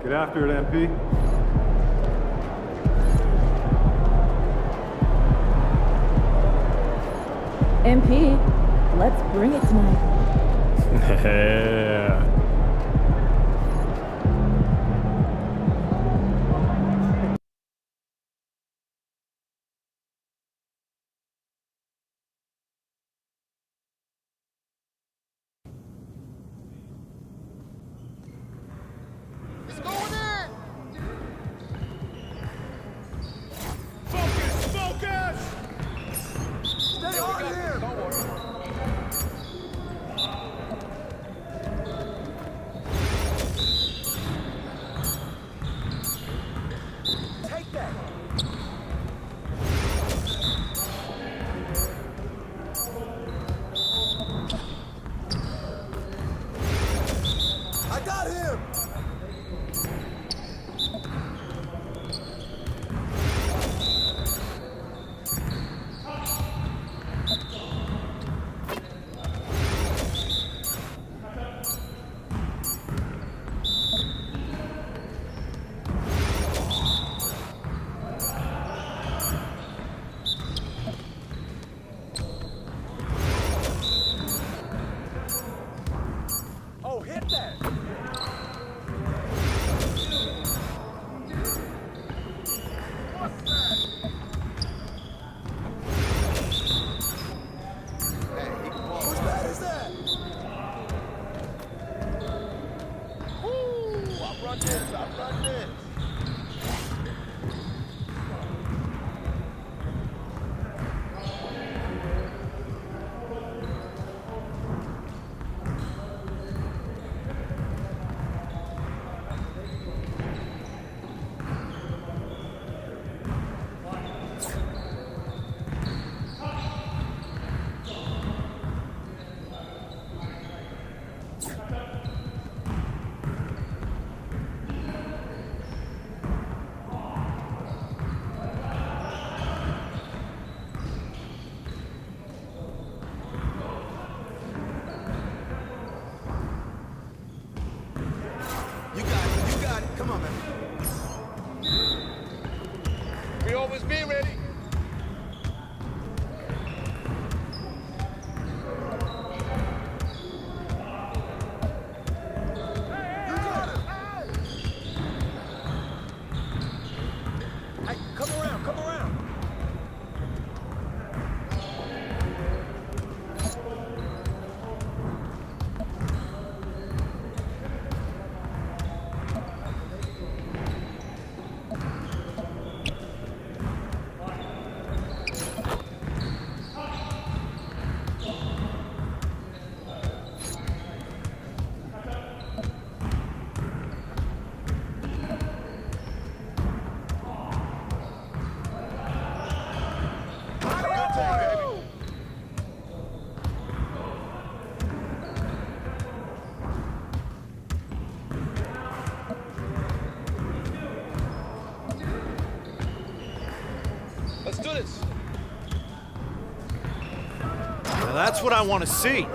Get after it, MP. MP, let's bring it tonight. Yeah. this. Now that's what I want to see.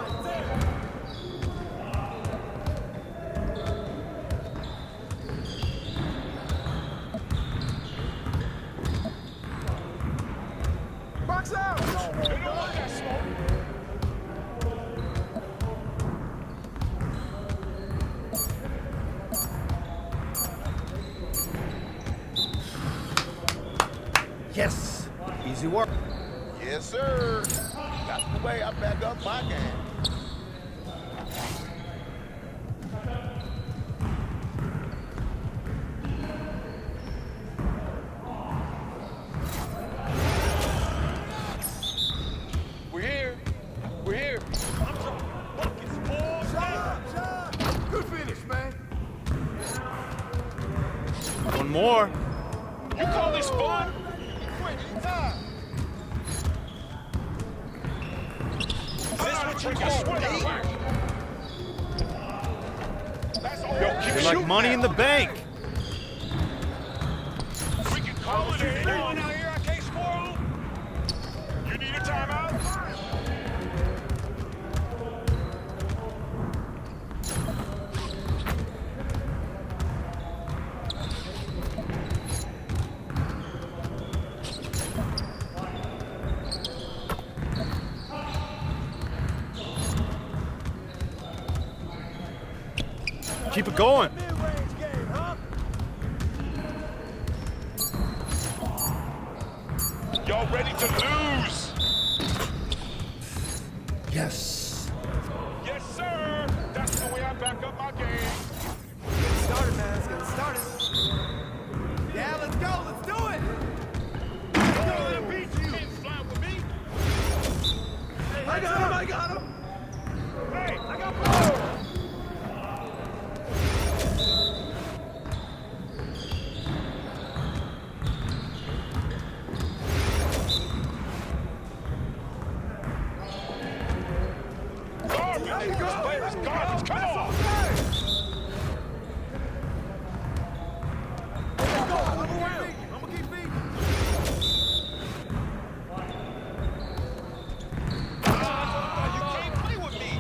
Box out! They don't want that smoke. Yes, easy work. Yes, sir. That's the way I back up my game. We're here. We're here. I'm some buckets, boys. Shot. Good finish, man. One more. You call this fun? Time. Is this what you call You're like money in the bank. We can call it a one out here. I can't score on. You need a timeout? Keep it going. Y'all ready to lose? Yes. Yes, sir. That's the way I back up my game. Getting started, man. It's getting started. Yeah, let's go. Let's do it. Let's go and beat you. Can't fly with me. I got him. I got him. Hey, I got ball. Garbage. This play is garbage. Come on. I'm gonna keep feeding. You can't play with me.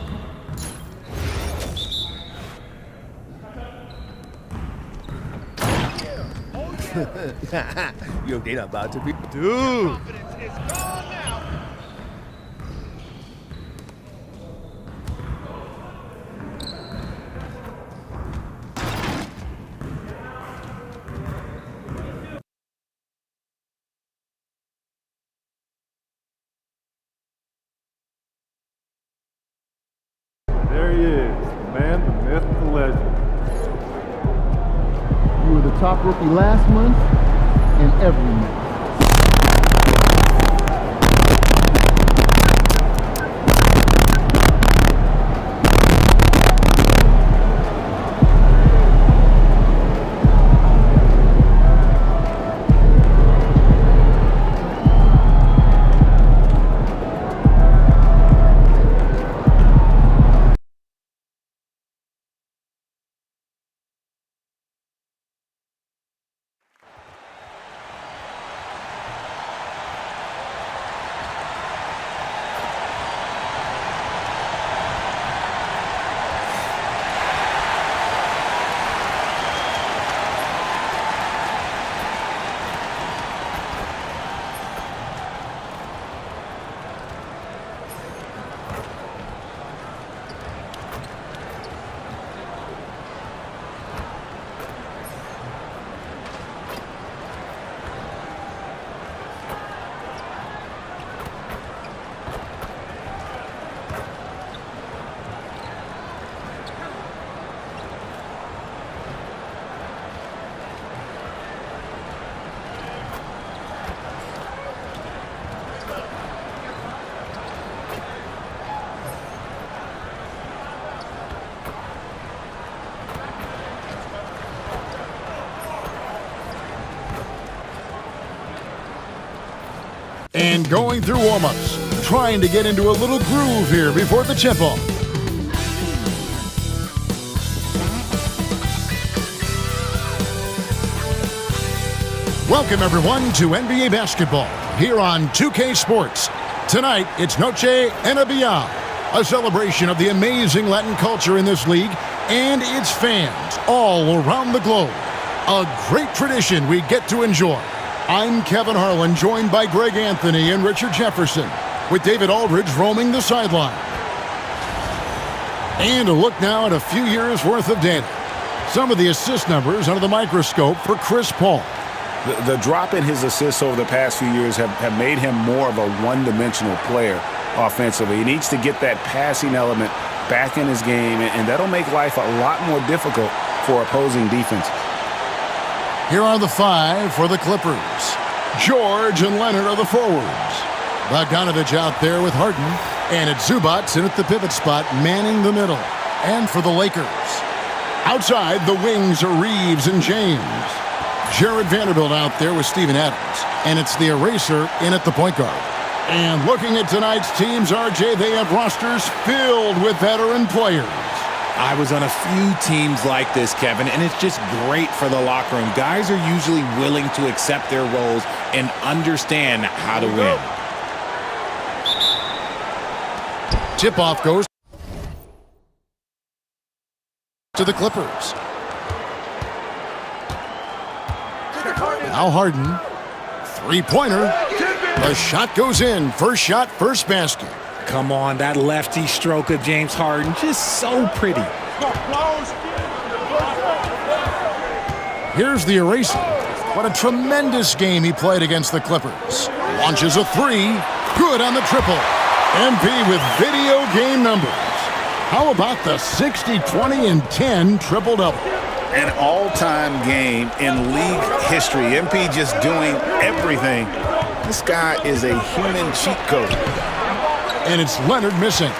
Your data about to be. Dude. Confidence is gone now. There he is, the man, the myth, the legend. You were the top rookie last month and every month. And going through warm-ups, trying to get into a little groove here before the tip-off. Welcome, everyone, to NBA basketball here on 2K Sports. Tonight, it's Noche Enabia, a celebration of the amazing Latin culture in this league and its fans all around the globe. A great tradition we get to enjoy. I'm Kevin Harlan, joined by Greg Anthony and Richard Jefferson, with David Aldridge roaming the sideline. And a look now at a few years' worth of data. Some of the assist numbers under the microscope for Chris Paul. The drop in his assists over the past few years have made him more of a one-dimensional player offensively. He needs to get that passing element back in his game, and that'll make life a lot more difficult for opposing defenses. Here are the five for the Clippers. George and Leonard are the forwards. Bogdanovich out there with Harden, and it's Zubac in at the pivot spot, manning the middle. And for the Lakers, outside the wings are Reeves and James. Jared Vanderbilt out there with Steven Adams, and it's the eraser in at the point guard. And looking at tonight's teams, RJ, they have rosters filled with veteran players. I was on a few teams like this, Kevin, and it's just great for the locker room. Guys are usually willing to accept their roles and understand how to win. Tip-off goes to the Clippers. Now Harden, three-pointer. The shot goes in. First shot, first basket. Come on, that lefty stroke of James Harden, just so pretty. Here's the eraser. What a tremendous game he played against the Clippers. Launches a three. Good on the triple. MP with video game numbers. How about the 60, 20, and 10 triple-double? An all-time game in league history. MP just doing everything. This guy is a human cheat code. And it's Leonard missing.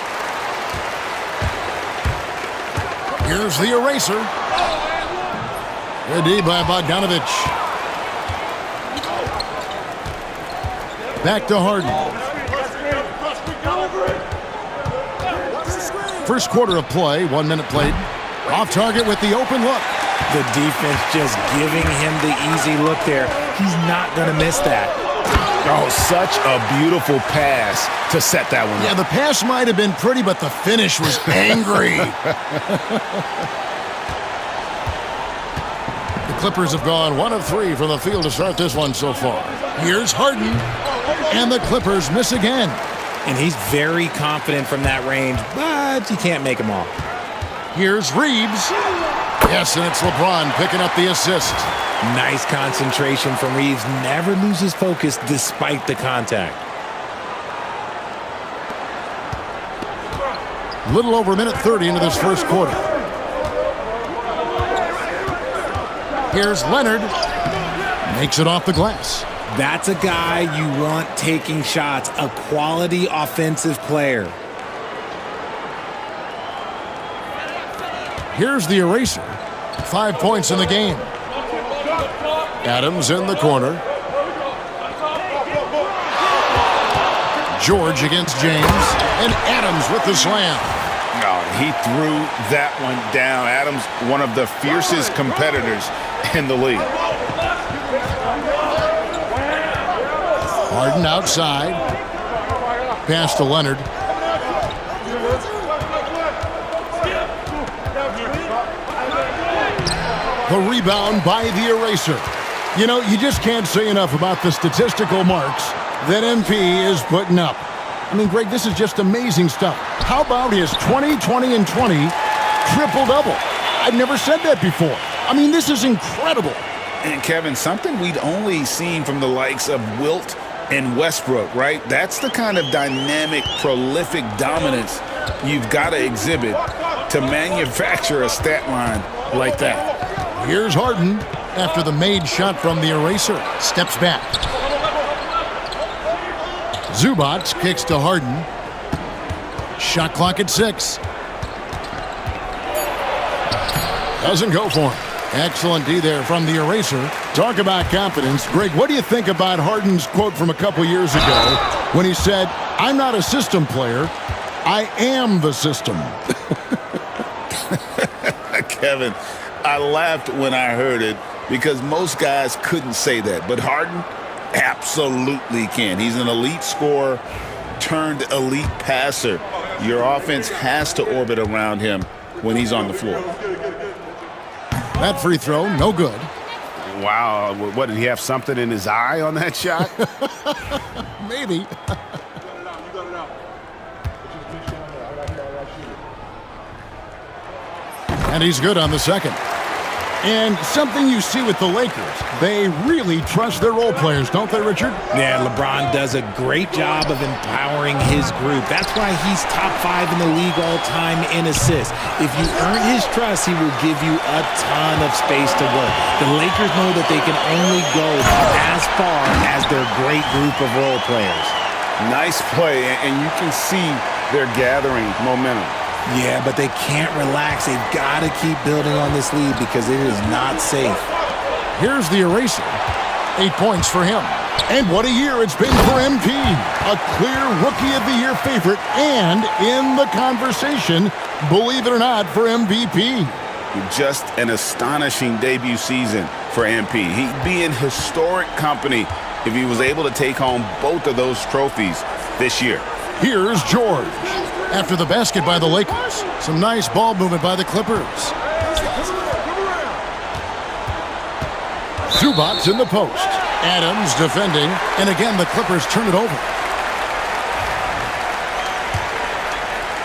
Here's the eraser. Good D by Bogdanovich. Back to Harden. First quarter of play, 1 minute played. Off target with the open look. The defense just giving him the easy look there. He's not going to miss that. Oh, such a beautiful pass to set that one up. Yeah, the pass might have been pretty, but the finish was angry. The Clippers have gone 1 of 3 from the field to start this one so far. Here's Harden, and the Clippers miss again. And he's very confident from that range, but you can't make them all. Here's Reeves. Yes, and it's LeBron picking up the assist. Nice concentration from Reeves. Never loses focus despite the contact. Little over a minute 30 into this first quarter. Here's Leonard. Makes it off the glass. That's a guy you want taking shots, a quality offensive player. Here's the eraser. 5 points in the game. Adams in the corner. George against James. And Adams with the slam. Oh, he threw that one down. Adams, one of the fiercest competitors in the league. Harden outside. Pass to Leonard. The rebound by the eraser. You know, you just can't say enough about the statistical marks that MP is putting up. I mean, Greg, this is just amazing stuff. How about his 20, 20, and 20 triple-double? I've never said that before. I mean, this is incredible. And, Kevin, something we'd only seen from the likes of Wilt and Westbrook, right? That's the kind of dynamic, prolific dominance you've got to exhibit to manufacture a stat line like that. Here's Harden after the made shot from the eraser. Steps back. Zubac kicks to Harden. Shot clock at 6. Doesn't go for him. Excellent D there from the eraser. Talk about confidence. Greg, what do you think about Harden's quote from a couple years ago when he said, "I'm not a system player, I am the system"? Kevin, I laughed when I heard it, because most guys couldn't say that. But Harden absolutely can. He's an elite scorer turned elite passer. Your offense has to orbit around him when he's on the floor. That free throw, no good. Wow, what, did he have something in his eye on that shot? Maybe. And he's good on the second. And something you see with the Lakers, they really trust their role players, don't they, Richard? Yeah, LeBron does a great job of empowering his group. That's why he's top 5 in the league all time in assists. If you earn his trust, he will give you a ton of space to work. The Lakers know that they can only go as far as their great group of role players. Nice play, and you can see they're gathering momentum. Yeah, but they can't relax. They've got to keep building on this lead because it is not safe. Here's the eraser. 8 points for him. And what a year it's been for MP. A clear Rookie of the Year favorite and in the conversation, believe it or not, for MVP. Just an astonishing debut season for MP. He'd be in historic company if he was able to take home both of those trophies this year. Here's George. After the basket by the Lakers, some nice ball movement by the Clippers. Zubac's in the post. Adams defending, and again the Clippers turn it over.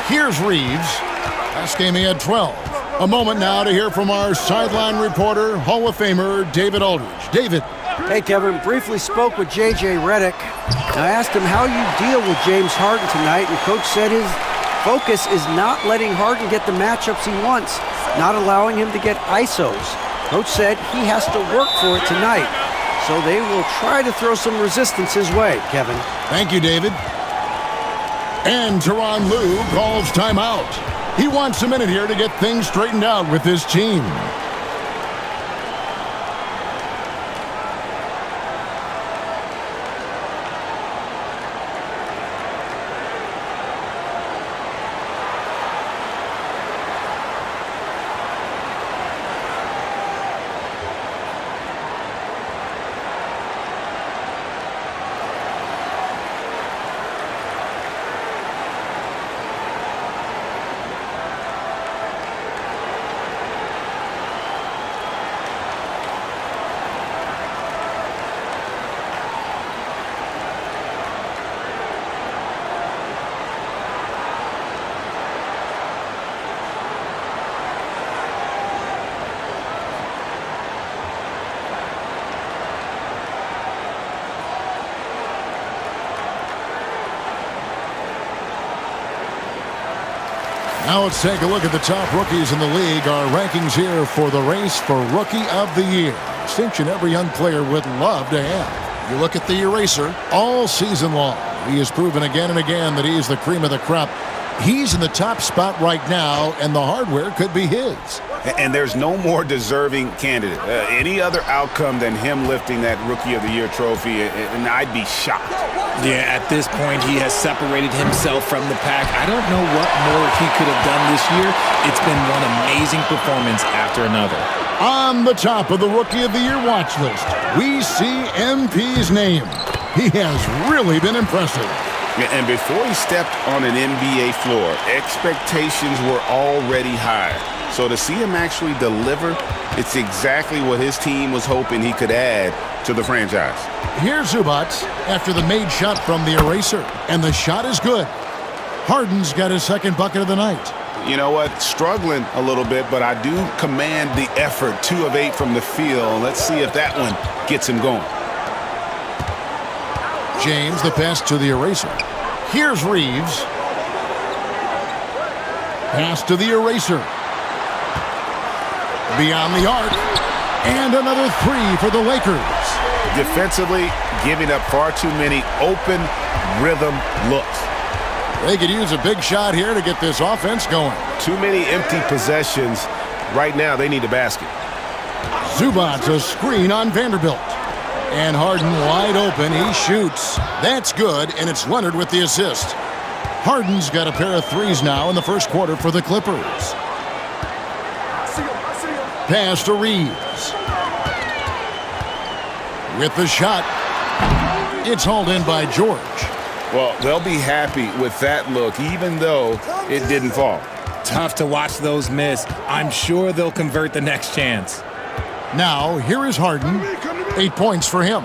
Here's Reeves. Last game he had 12. A moment now to hear from our sideline reporter, Hall of Famer David Aldridge. David. Hey, Kevin. Briefly spoke with J.J. Redick. I asked him how you deal with James Harden tonight, and Coach said his focus is not letting Harden get the matchups he wants, not allowing him to get ISOs. Coach said he has to work for it tonight, so they will try to throw some resistance his way, Kevin. Thank you, David. And Tyronn Lue calls timeout. He wants a minute here to get things straightened out with his team. Now let's take a look at the top rookies in the league. Our rankings here for the race for Rookie of the Year. Distinction every young player would love to have. You look at the eraser all season long. He has proven again and again that he's the cream of the crop. He's in the top spot right now, and the hardware could be his. And there's no more deserving candidate. Any other outcome than him lifting that Rookie of the Year trophy, and I'd be shocked. Yeah, at this point, he has separated himself from the pack. I don't know what more he could have done this year. It's been one amazing performance after another. On the top of the Rookie of the Year watch list, we see MP's name. He has really been impressive. And before he stepped on an NBA floor, expectations were already high. So to see him actually deliver, it's exactly what his team was hoping he could add to the franchise. Here's Zubac after the made shot from the eraser, and the shot is good. Harden's got his second bucket of the night. You know what? Struggling a little bit, but I do command the effort. 2 of 8 from the field. Let's see if that one gets him going. James, the pass to the eraser. Here's Reeves. Pass to the eraser. Beyond the arc. And another 3 for the Lakers. Defensively, giving up far too many open rhythm looks. They could use a big shot here to get this offense going. Too many empty possessions. Right now, they need a basket. Zubac, a screen on Vanderbilt. And Harden wide open. He shoots. That's good, and it's Leonard with the assist. Harden's got a pair of threes now in the first quarter for the Clippers. Pass to Reeves. with the shot. It's hauled in by George. Well, they'll be happy with that look, even though it didn't fall. Tough to watch those miss. I'm sure they'll convert the next chance. Now, here is Harden. 8 points for him.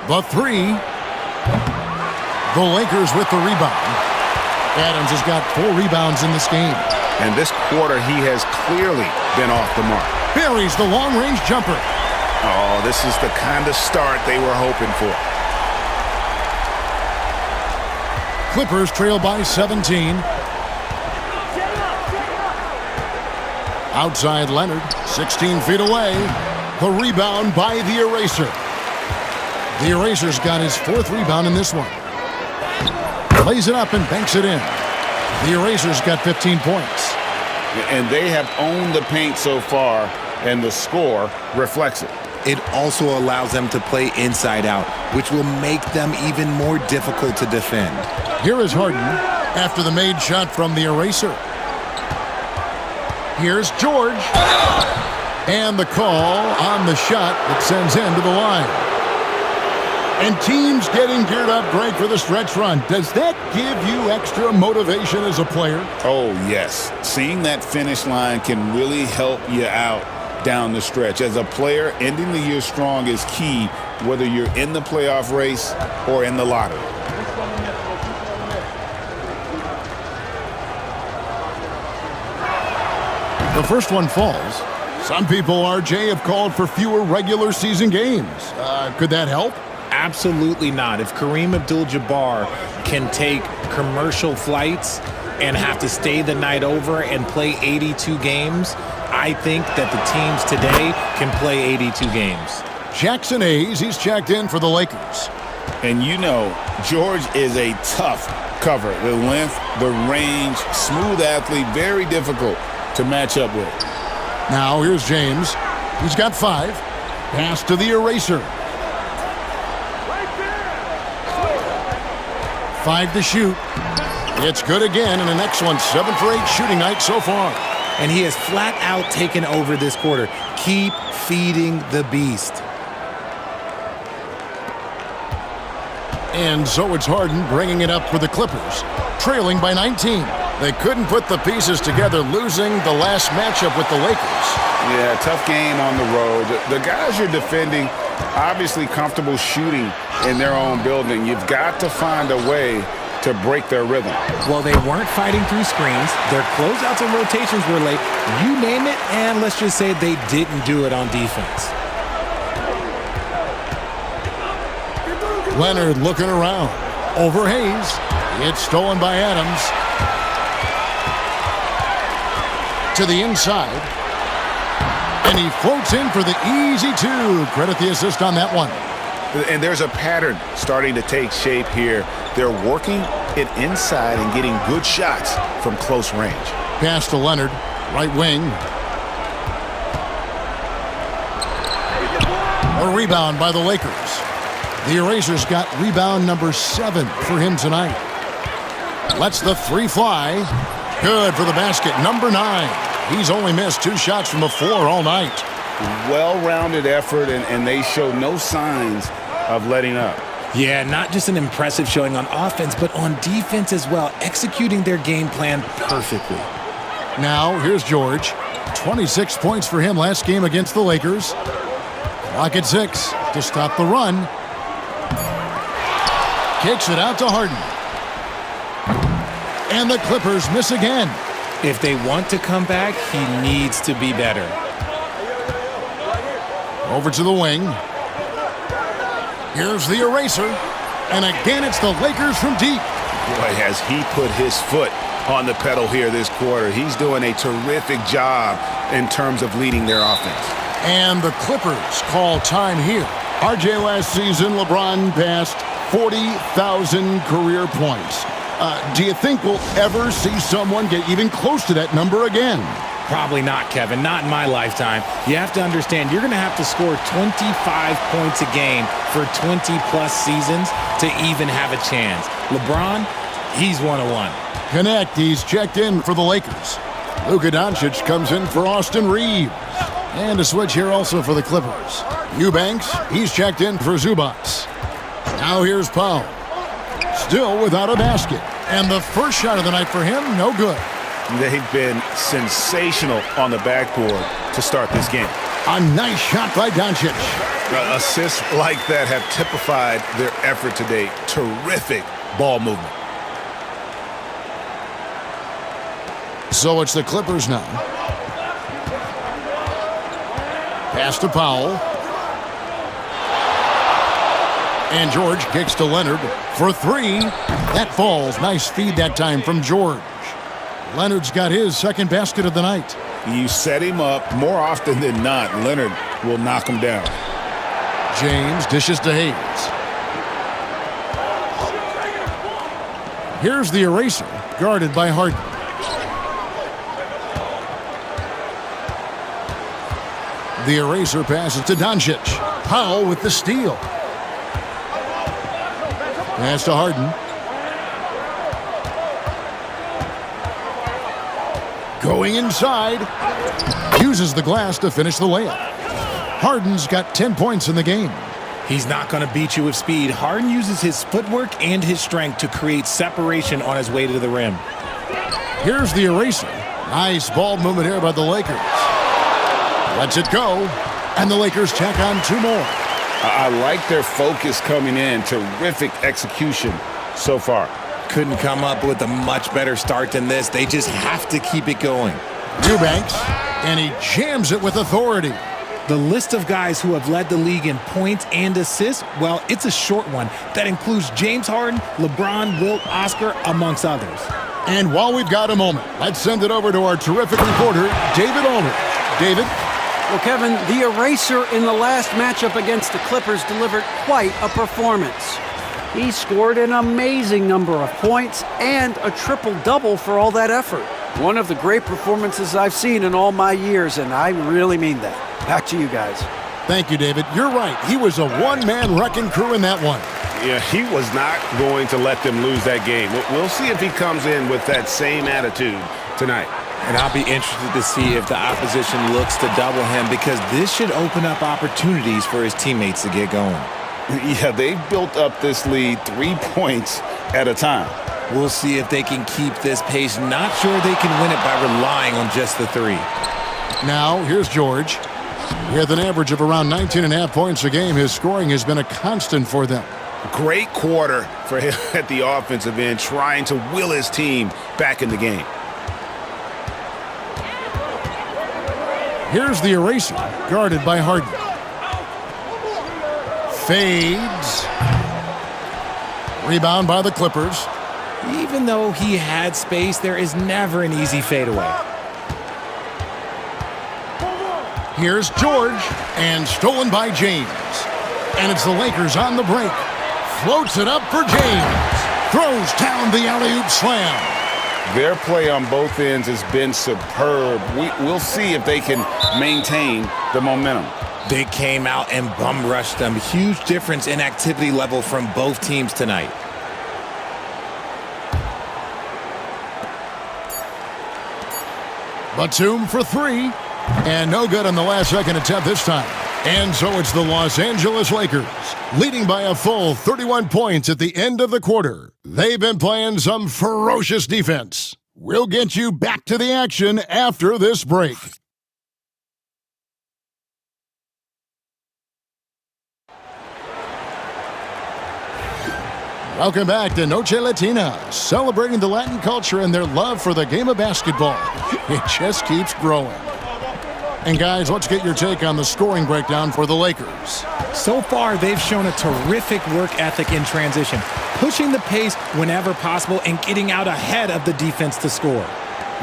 The three. The Lakers with the rebound. Adams has got 4 rebounds in this game. And this quarter, he has clearly been off the mark. Buries the long-range jumper. Oh, this is the kind of start they were hoping for. Clippers trail by 17. Outside Leonard, 16 feet away. The rebound by the Eraser. The Eraser's got his 4th rebound in this one. Lays it up and banks it in. The Eraser's got 15 points. And they have owned the paint so far, and the score reflects it. It also allows them to play inside out, which will make them even more difficult to defend. Here is Harden after the made shot from the Eraser. Here's George. And the call on the shot that sends him to the line. And teams getting geared up, Greg, for the stretch run. Does that give you extra motivation as a player? Oh, yes. Seeing that finish line can really help you out down the stretch. As a player, ending the year strong is key, whether you're in the playoff race or in the lottery. The first one falls. Some people, RJ, have called for fewer regular season games. Could that help? Absolutely not. If Kareem Abdul-Jabbar can take commercial flights and have to stay the night over and play 82 games, I think that the teams today can play 82 games. Jackson Hayes, he's checked in for the Lakers. And you know, George is a tough cover. The length, the range, smooth athlete, very difficult to match up with. Now here's James. He's got 5. Pass to the Eraser. 5 to shoot. It's good again, and an excellent 7 for 8 shooting night so far. And he has flat out taken over this quarter. Keep feeding the beast. And so it's Harden bringing it up for the Clippers, trailing by 19. They couldn't put the pieces together, losing the last matchup with the Lakers. Yeah, tough game on the road. The guys you're defending, obviously comfortable shooting in their own building. You've got to find a way to break their rhythm. Well, they weren't fighting through screens. Their closeouts and rotations were late. You name it, and let's just say they didn't do it on defense. Leonard looking around. Over Hayes. It's stolen by Adams. To the inside. And he floats in for the easy 2. Credit the assist on that one. And there's a pattern starting to take shape here. They're working it inside and getting good shots from close range. Pass to Leonard, right wing. A rebound by the Lakers. The Erasers got rebound number 7 for him tonight. Lets the 3 fly. Good for the basket, number 9. He's only missed 2 shots from the floor all night. Well-rounded effort, and they show no signs of letting up. Yeah, not just an impressive showing on offense, but on defense as well, executing their game plan perfectly. Now, here's George. 26 points for him last game against the Lakers. Clock at 6 to stop the run. Kicks it out to Harden. And the Clippers miss again. If they want to come back, he needs to be better. Over to the wing. Here's the Eraser. And again, it's the Lakers from deep. Boy, has he put his foot on the pedal here this quarter. He's doing a terrific job in terms of leading their offense. And the Clippers call time here. RJ, last season, LeBron passed 40,000 career points. Do you think we'll ever see someone get even close to that number again? Probably not, Kevin. Not in my lifetime. You have to understand, you're going to have to score 25 points a game for 20-plus seasons to even have a chance. LeBron, he's 101. Connect, he's checked in for the Lakers. Luka Doncic comes in for Austin Reeves. And a switch here also for the Clippers. Eubanks, he's checked in for Zubats. Now here's Powell. Still without a basket. And the first shot of the night for him, no good. They've been sensational on the backboard to start this game. A nice shot by Doncic. Assists like that have typified their effort today. Terrific ball movement. So it's the Clippers now. Pass to Powell. And George kicks to Leonard for three. That falls. Nice feed that time from George. Leonard's got his second basket of the night. You set him up more often than not. Leonard will knock him down. James dishes to Hayes. Here's the eraser, guarded by Harden. The eraser passes to Doncic. Powell with the steal. Pass to Harden. Going inside. Uses the glass to finish the layup. Harden's got 10 points in the game. He's not going to beat you with speed. Harden uses his footwork and his strength to create separation on his way to the rim. Here's the eraser. Nice ball movement here by the Lakers. Lets it go, and the Lakers tack on two more. I like their focus coming in. Terrific execution so far. Couldn't come up with a much better start than this. They just have to keep it going. Eubanks, and he jams it with authority. The list of guys who have led the league in points and assists, well, it's a short one. That includes James Harden, LeBron, Wilt, Oscar, amongst others. And while we've got a moment, let's send it over to our terrific reporter, David Aldridge. David? Well, Kevin, the eraser in the last matchup against the Clippers delivered quite a performance. He scored an amazing number of points and a triple-double for all that effort. One of the great performances I've seen in all my years, and I really mean that. Back to you guys. Thank you, David. You're right. He was a one-man wrecking crew in that one. Yeah, he was not going to let them lose that game. We'll see if he comes in with that same attitude tonight. And I'll be interested to see if the opposition looks to double him, because this should open up opportunities for his teammates to get going. Yeah, they've built up this lead 3 points at a time. We'll see if they can keep this pace. Not sure they can win it by relying on just the three. Now, here's George. With an average of around 19.5 points a game, his scoring has been a constant for them. Great quarter for him at the offensive end, trying to will his team back in the game. Here's the eraser, guarded by Harden. Fades. Rebound by the Clippers. Even though he had space, there is never an easy fadeaway. Here's George, and stolen by James. And it's the Lakers on the break. Floats it up for James. Throws down the alley-oop slam. Their play on both ends has been superb. We'll see if they can maintain the momentum. They came out and bum rushed them. Huge difference in activity level from both teams tonight. Batum for three. And no good on the last second attempt this time. And so it's the Los Angeles Lakers, leading by a full 31 points at the end of the quarter. They've been playing some ferocious defense. We'll get you back to the action after this break. Welcome back to Noche Latina, celebrating the Latin culture and their love for the game of basketball. It just keeps growing. And guys, let's get your take on the scoring breakdown for the Lakers. So far, they've shown a terrific work ethic in transition, pushing the pace whenever possible and getting out ahead of the defense to score.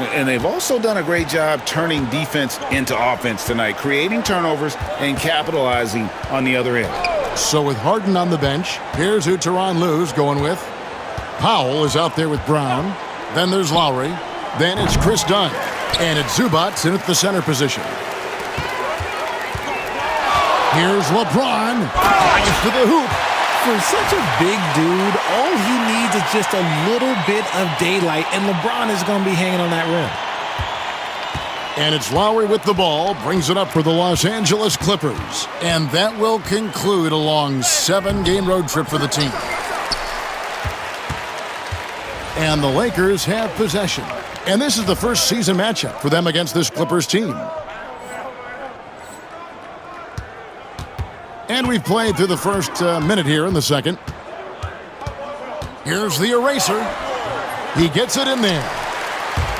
And they've also done a great job turning defense into offense tonight, creating turnovers and capitalizing on the other end. So with Harden on the bench, here's who Tyronn Lue's going with. Powell is out there with Brown. Then there's Lowry. Then it's Chris Dunn. And it's Zubats in at the center position. Here's LeBron. Drives to the hoop. For such a big dude, all he needs is just a little bit of daylight, and LeBron is going to be hanging on that rim. And it's Lowry with the ball, brings it up for the Los Angeles Clippers. And that will conclude a long 7-game road trip for the team. And the Lakers have possession. And this is the first season matchup for them against this Clippers team. And we've played through the first minute here in the second. Here's the eraser. He gets it in there.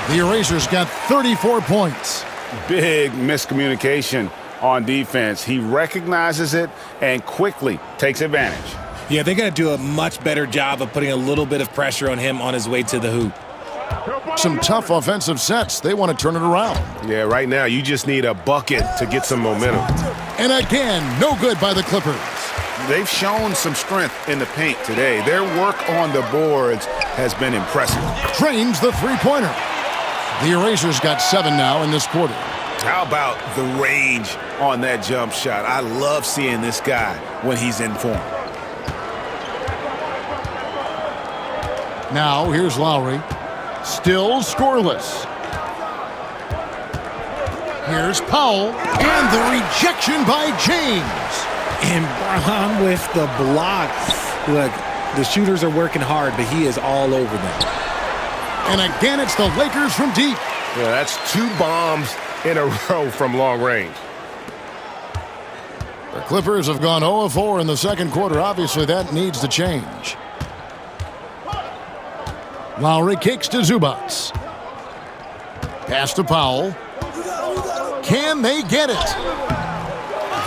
The eraser's got 34 points. Big miscommunication on defense. He recognizes it and quickly takes advantage. Yeah, they got to do a much better job of putting a little bit of pressure on him on his way to the hoop. Some tough offensive sets. They want to turn it around. Yeah, right now you just need a bucket to get some momentum. And again, no good by the Clippers. They've shown some strength in the paint today. Their work on the boards has been impressive. Trains the three-pointer. The eraser's got 7 now in this quarter. How about the range on that jump shot? I love seeing this guy when he's in form. Now, here's Lowry. Still scoreless. Here's Powell. And the rejection by James. And Braun with the block. Look, the shooters are working hard, but he is all over them. And again, it's the Lakers from deep. Yeah, that's 2 bombs in a row from long range. The Clippers have gone 0-4 in the second quarter. Obviously, that needs to change. Lowry kicks to Zubac. Pass to Powell. Can they get it?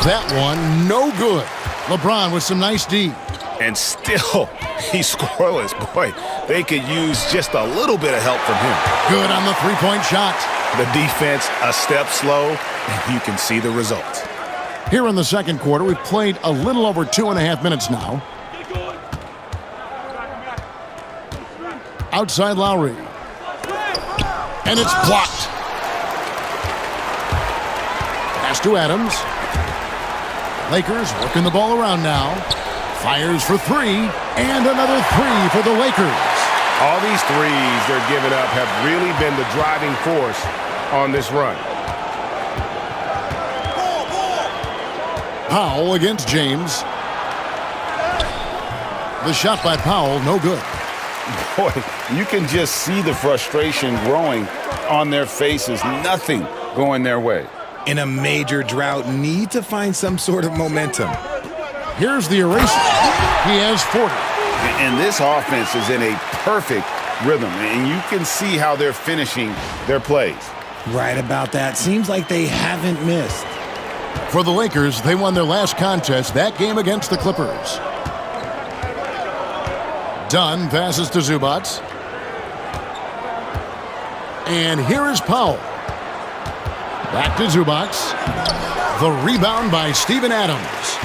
That one, no good. LeBron with some nice D. And still, he's scoreless. Boy, they could use just a little bit of help from him. Good on the three-point shot. The defense a step slow, and you can see the result. Here in the second quarter, we've played a little over 2.5 minutes now. Outside Lowry. And it's blocked. Pass to Adams. Lakers working the ball around now. Fires for 3. And another 3 for the Lakers. All these threes they're giving up have really been the driving force on this run. Powell against James. The shot by Powell, no good. Boy, you can just see the frustration growing on their faces. Nothing going their way. In a major drought, need to find some sort of momentum. Here's the eraser. He has 40. And this offense is in a perfect rhythm, and you can see how they're finishing their plays. Right about that. Seems like they haven't missed. For the Lakers, they won their last contest, that game against the Clippers. Dunn passes to Zubac. And here is Powell. Back to Zubac. The rebound by Steven Adams.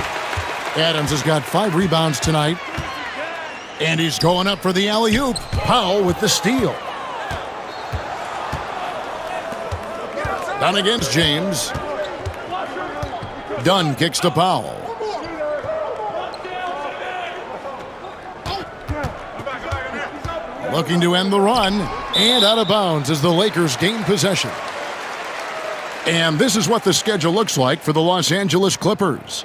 Adams has got 5 rebounds tonight. And he's going up for the alley-oop. Powell with the steal. Dunn against James. Dunn kicks to Powell. Looking to end the run. And out of bounds as the Lakers gain possession. And this is what the schedule looks like for the Los Angeles Clippers.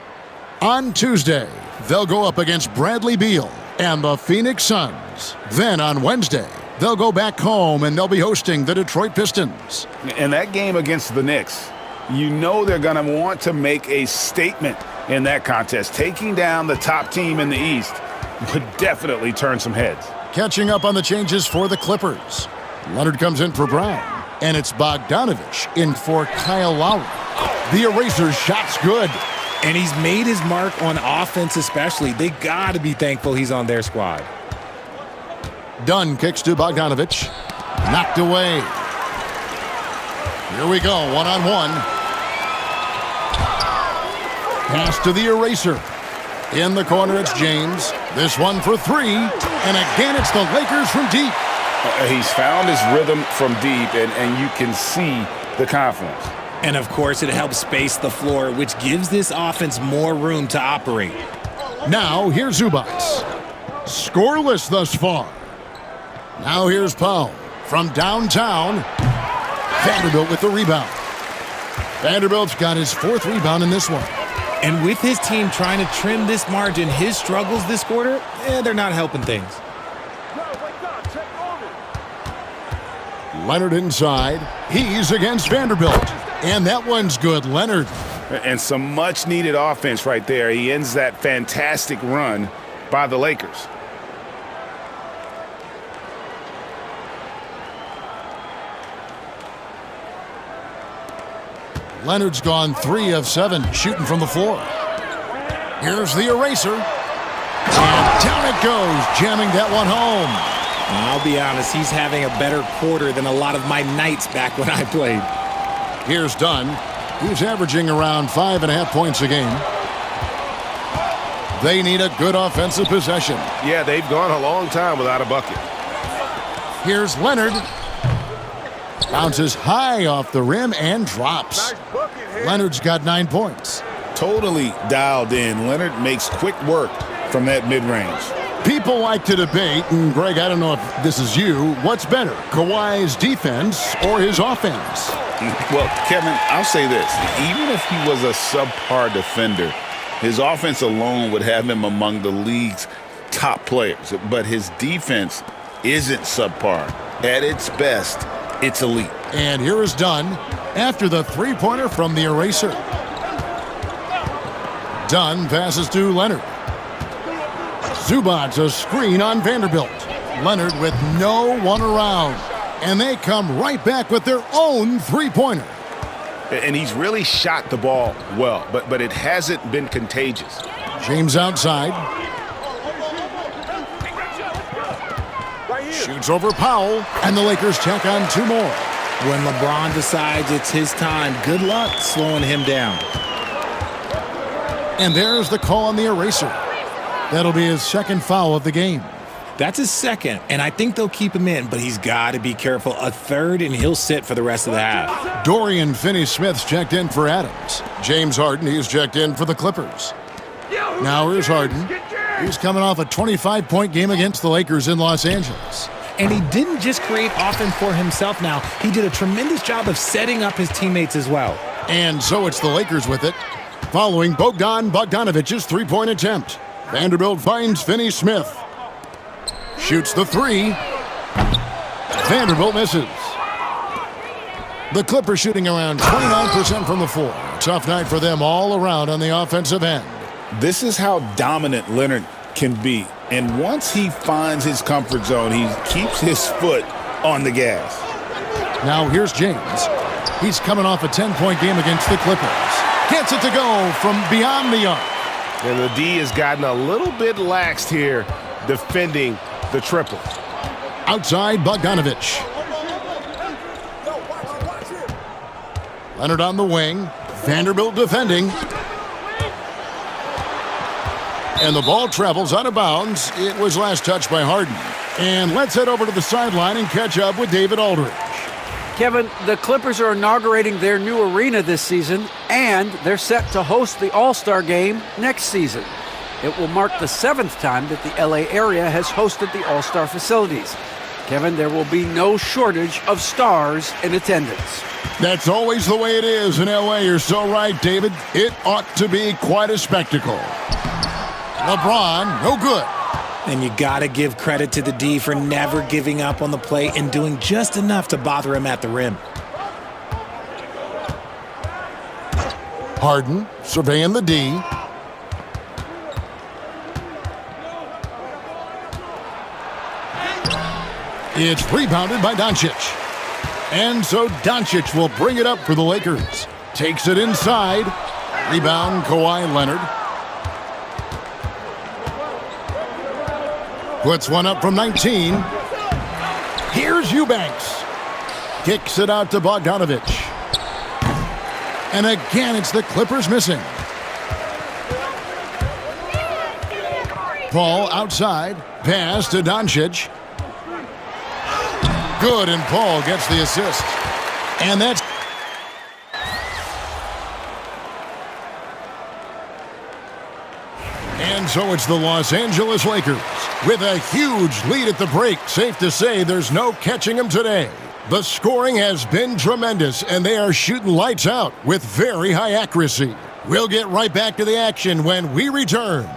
On Tuesday, they'll go up against Bradley Beal and the Phoenix Suns. Then on Wednesday, they'll go back home and they'll be hosting the Detroit Pistons. And that game against the Knicks, you know they're going to want to make a statement in that contest. Taking down the top team in the East would definitely turn some heads. Catching up on the changes for the Clippers. Leonard comes in for Brown. And it's Bogdanovich in for Kyle Lowry. The eraser shot's good. And he's made his mark on offense especially. They got to be thankful he's on their squad. Dunn kicks to Bogdanovich. Knocked away. Here we go, one-on-one. Pass to the eraser. In the corner, it's James. This one for 3. And again, it's the Lakers from deep. He's found his rhythm from deep, and you can see the confidence. And, of course, it helps space the floor, which gives this offense more room to operate. Now, here's Zubac. Scoreless thus far. Now here's Powell from downtown. Vanderbilt with the rebound. Vanderbilt's got his 4th rebound in this one. And with his team trying to trim this margin, his struggles this quarter, they're not helping things. Leonard inside. He's against Vanderbilt. And that one's good. Leonard. And some much-needed offense right there. He ends that fantastic run by the Lakers. Leonard's gone 3 of 7 shooting from the floor. Here's the eraser. And down it goes, jamming that one home. I'll be honest, he's having a better quarter than a lot of my nights back when I played. Here's Dunn. He's averaging around 5.5 points a game. They need a good offensive possession. Yeah, they've gone a long time without a bucket. Here's Leonard. Bounces high off the rim and drops. Leonard's got 9 points. Totally dialed in. Leonard makes quick work from that mid-range. People like to debate, and Greg, I don't know if this is you, what's better, Kawhi's defense or his offense? Well, Kevin, I'll say this. Even if he was a subpar defender, his offense alone would have him among the league's top players. But his defense isn't subpar. At its best, it's elite. And here is Dunn after the three-pointer from the eraser. Dunn passes to Leonard. Zubac's a screen on Vanderbilt. Leonard with no one around. And they come right back with their own three-pointer. And he's really shot the ball well, but it hasn't been contagious. James outside. Shoots over Powell, and the Lakers check on 2 more. When LeBron decides it's his time, good luck slowing him down. And there's the call on the eraser. That'll be his 2nd foul of the game. That's his 2nd, and I think they'll keep him in, but he's got to be careful. A 3rd, and he'll sit for the rest of the half. Dorian Finney-Smith's checked in for Adams. James Harden, he's checked in for the Clippers. Now here's Harden. He's coming off a 25-point game against the Lakers in Los Angeles. And he didn't just create offense for himself now. He did a tremendous job of setting up his teammates as well. And so it's the Lakers with it. Following Bogdanovic's three-point attempt. Vanderbilt finds Finney-Smith. Shoots the 3. Vanderbilt misses. The Clippers shooting around 29% from the floor. Tough night for them all around on the offensive end. This is how dominant Leonard can be. And once he finds his comfort zone, he keeps his foot on the gas. Now here's James. He's coming off a 10-point game against the Clippers. Gets it to go from beyond the arc. And the D has gotten a little bit laxed here defending the triple. Outside Bogdanovich. Leonard on the wing. Vanderbilt defending. And the ball travels out of bounds. It was last touched by Harden. And let's head over to the sideline and catch up with David Aldridge. Kevin, the Clippers are inaugurating their new arena this season, and they're set to host the All-Star Game next season. It will mark the 7th time that the LA area has hosted the All-Star facilities. Kevin, there will be no shortage of stars in attendance. That's always the way it is in LA. You're so right, David. It ought to be quite a spectacle. LeBron, no good. And you got to give credit to the D for never giving up on the play and doing just enough to bother him at the rim. Harden surveying the D. It's rebounded by Doncic. And so Doncic will bring it up for the Lakers. Takes it inside. Rebound Kawhi Leonard. Puts one up from 19. Here's Eubanks. Kicks it out to Bogdanovich. And again, it's the Clippers missing. Paul outside. Pass to Doncic. Good, and Paul gets the assist. And that's... And so it's the Los Angeles Lakers with a huge lead at the break. Safe to say there's no catching them today. The scoring has been tremendous, and they are shooting lights out with very high accuracy. We'll get right back to the action when we return.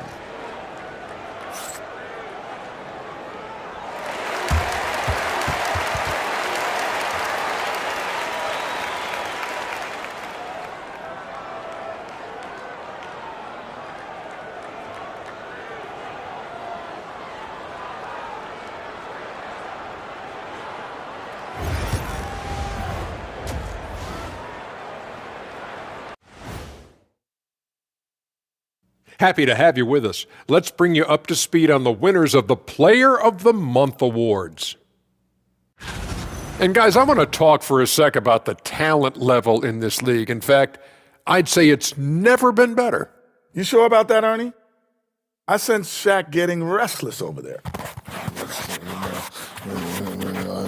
Happy to have you with us. Let's bring you up to speed on the winners of the Player of the Month awards. And guys, I want to talk for a sec about the talent level in this league. In fact, I'd say it's never been better. You sure about that, Ernie? I sense Shaq getting restless over there.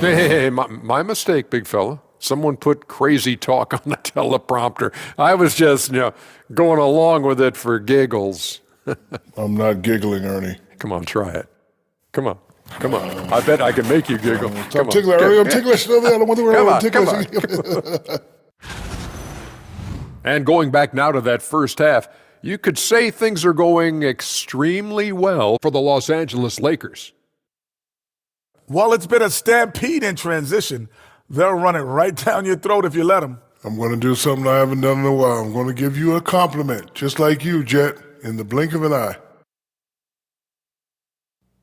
Hey, my mistake, big fella. Someone put crazy talk on the teleprompter. I was just, going along with it for giggles. I'm not giggling, Ernie. Come on, try it. Come on. I bet I can make you giggle. I'm ticklish, Ernie. I'm ticklish. I don't want to Come on. And going back now to that first half, you could say things are going extremely well for the Los Angeles Lakers. While it's been a stampede in transition, they'll run it right down your throat if you let them. I'm going to do something I haven't done in a while. I'm going to give you a compliment, just like you, Jet, in the blink of an eye.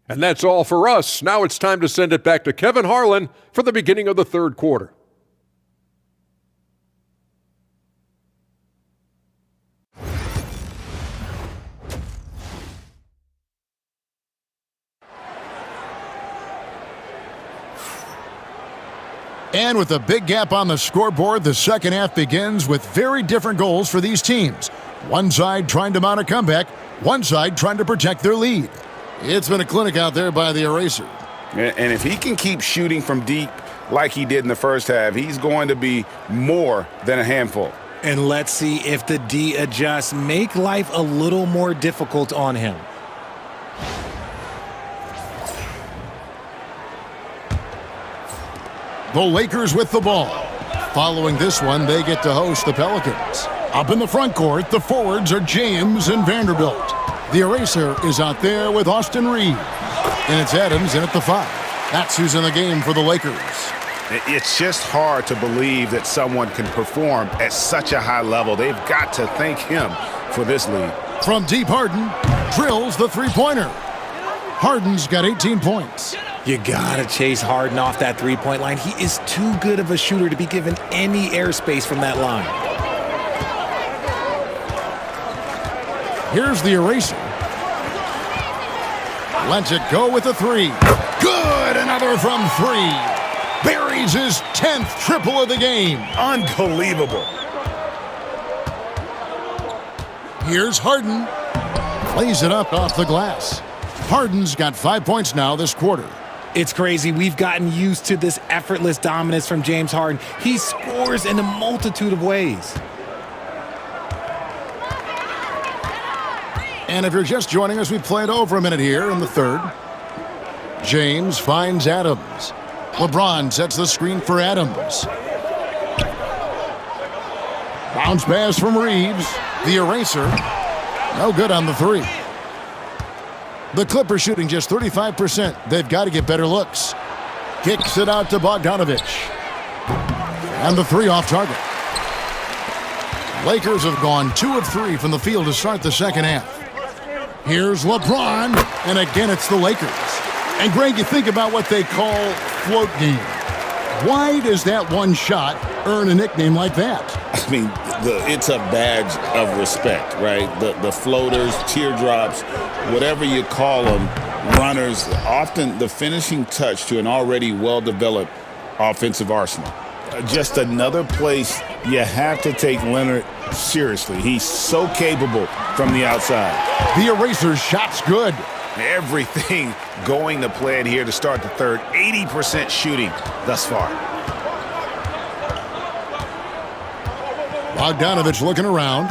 And that's all for us. Now it's time to send it back to Kevin Harlan for the beginning of the third quarter. And with a big gap on the scoreboard, the second half begins with very different goals for these teams. One side trying to mount a comeback, one side trying to protect their lead. It's been a clinic out there by the eraser. And if he can keep shooting from deep like he did in the first half, he's going to be more than a handful. And let's see if the D adjusts, make life a little more difficult on him. The Lakers with the ball. Following this one, they get to host the Pelicans. Up in the front court, the forwards are James and Vanderbilt. The eraser is out there with Austin Reeves. And it's Adams in at the 5. That's who's in the game for the Lakers. It's just hard to believe that someone can perform at such a high level. They've got to thank him for this lead. From deep, Harden drills the three-pointer. Harden's got 18 points. You gotta chase Harden off that three-point line. He is too good of a shooter to be given any airspace from that line. Here's the eraser. Lets it go with the 3. Good! Another from 3. Buries his 10th triple of the game. Unbelievable. Here's Harden. Plays it up off the glass. Harden's got 5 points now this quarter. It's crazy. We've gotten used to this effortless dominance from James Harden. He scores in a multitude of ways. And if you're just joining us, we played over a minute here in the third. James finds Adams. LeBron sets the screen for Adams. Bounce pass from Reeves. The eraser. No good on the 3. The Clippers shooting just 35%. They've got to get better looks. Kicks it out to Bogdanovich. And the 3 off target. Lakers have gone 2 of 3 from the field to start the second half. Here's LeBron, and again it's the Lakers. And Greg, you think about what they call float game. Why does that one shot earn a nickname like that? I mean, it's a badge of respect, right? The floaters, teardrops, whatever you call them, runners, often the finishing touch to an already well-developed offensive arsenal. Just another place you have to take Leonard seriously. He's so capable from the outside. The eraser's shot's good. Everything going to plan here to start the third. 80% shooting thus far. Bogdanovich looking around.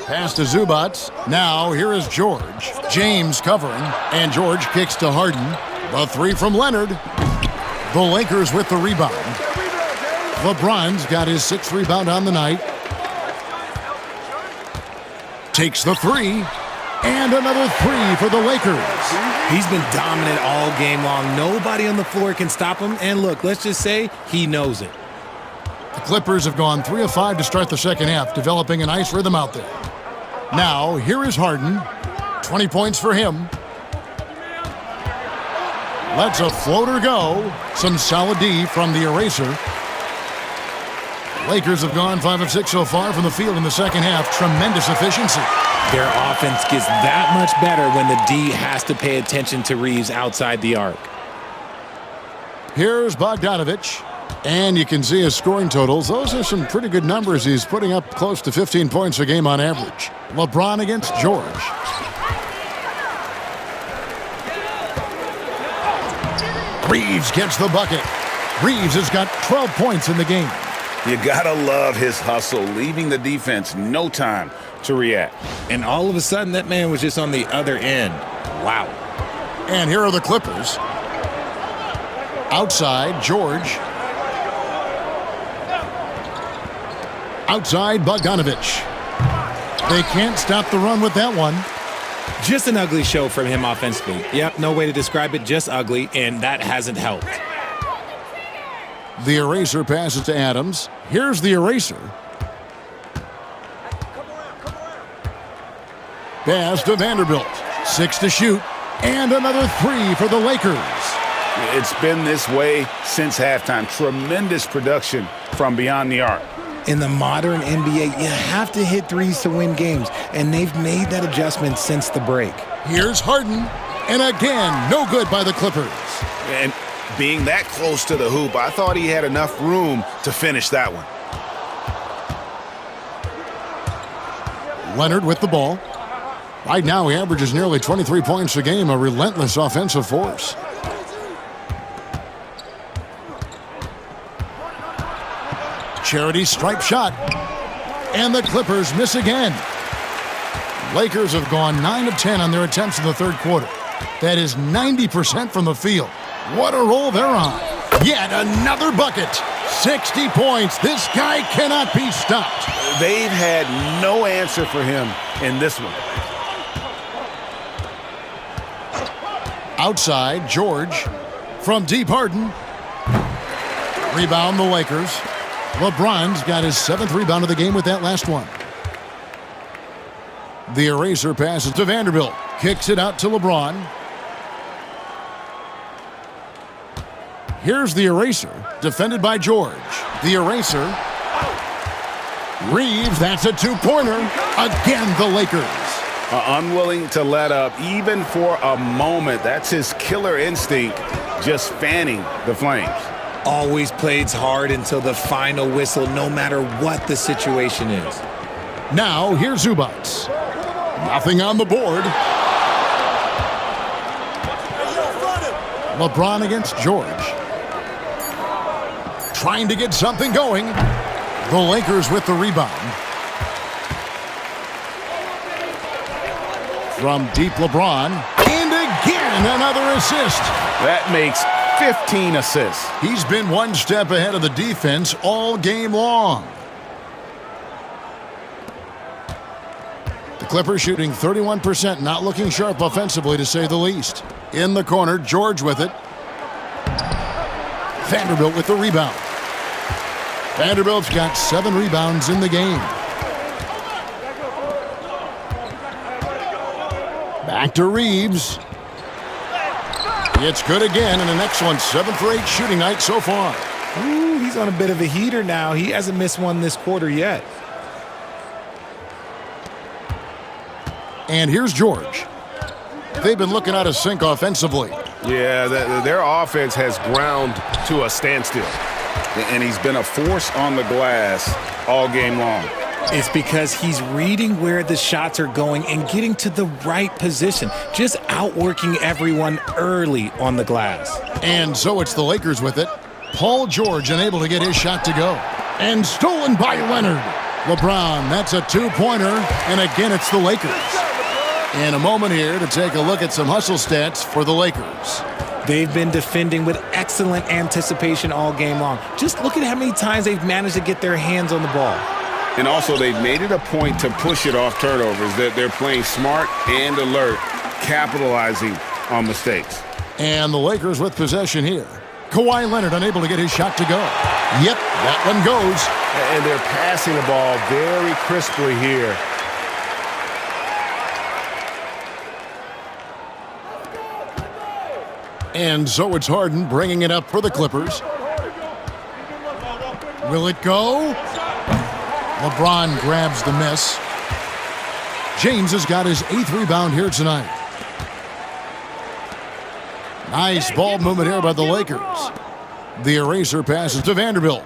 Pass to Zubac. Now here is George. James covering. And George kicks to Harden. The 3 from Leonard. The Lakers with the rebound. LeBron's got his 6th rebound on the night. Takes the 3. And another 3 for the Lakers. He's been dominant all game long. Nobody on the floor can stop him. And look, let's just say he knows it. The Clippers have gone 3 of 5 to start the second half, developing a nice rhythm out there. Now, here is Harden. 20 points for him. Lets a floater go. Some solid D from the eraser. Lakers have gone 5 of 6 so far from the field in the second half. Tremendous efficiency. Their offense gets that much better when the D has to pay attention to Reeves outside the arc. Here's Bogdanovich. And you can see his scoring totals. Those are some pretty good numbers. He's putting up close to 15 points a game on average. LeBron against George. Reeves gets the bucket. Reeves has got 12 points in the game. You gotta love his hustle, leaving the defense no time to react. And all of a sudden, that man was just on the other end. Wow. And here are the Clippers. Outside, George. Outside, Bogdanovich. They can't stop the run with that one. Just an ugly show from him offensively. Yep, no way to describe it, just ugly, and that hasn't helped. The eraser passes to Adams. Here's the eraser. Pass to Vanderbilt. 6 to shoot. And another 3 for the Lakers. It's been this way since halftime. Tremendous production from beyond the arc. In the modern NBA, you have to hit threes to win games, and they've made that adjustment since the break. Here's Harden. And again, no good by the Clippers. And being that close to the hoop, I thought he had enough room to finish that one. Leonard with the ball. Right now, he averages nearly 23 points a game, a relentless offensive force. Charity stripe shot. And the Clippers miss again. Lakers have gone 9 of 10 on their attempts in the third quarter. That is 90% from the field. What a roll they're on. Yet another bucket. 60 points. This guy cannot be stopped. They've had no answer for him in this one. Outside, George. From deep, Harden. Rebound the Lakers. LeBron's got his 7th rebound of the game with that last one. The eraser passes to Vanderbilt. Kicks it out to LeBron. Here's the eraser, defended by George. The eraser. Reeves, that's a 2-pointer. Again, the Lakers. Unwilling to let up even for a moment. That's his killer instinct, just fanning the flames. Always plays hard until the final whistle, no matter what the situation is. Now, here's Zubac. Nothing on the board. LeBron against George. Trying to get something going. The Lakers with the rebound. From deep, LeBron. And again, another assist. That makes 15 assists. He's been one step ahead of the defense all game long. The Clippers shooting 31%, not looking sharp offensively to say the least. In the corner, George with it. Vanderbilt with the rebound. Vanderbilt's got 7 rebounds in the game. Back to Reeves. It's good again, and an excellent 7 for 8 shooting night so far. Ooh, he's on a bit of a heater now. He hasn't missed one this quarter yet. And here's George. They've been looking out of sync offensively. Yeah, their offense has ground to a standstill. And he's been a force on the glass all game long. It's because he's reading where the shots are going and getting to the right position, just outworking everyone early on the glass. And so it's the Lakers with it. Paul George unable to get his shot to go. And stolen by Leonard. LeBron, that's a 2-pointer, and again it's the Lakers. In a moment here to take a look at some hustle stats for the Lakers. They've been defending with excellent anticipation all game long. Just look at how many times they've managed to get their hands on the ball. And also, they've made it a point to push it off turnovers. They're playing smart and alert, capitalizing on mistakes. And the Lakers with possession here. Kawhi Leonard unable to get his shot to go. Yep, that one goes. And they're passing the ball very crisply here. And so it's Harden bringing it up for the Clippers. Will it go? LeBron grabs the miss. James has got his 8th rebound here tonight. Nice ball movement here by the Lakers. The eraser passes to Vanderbilt.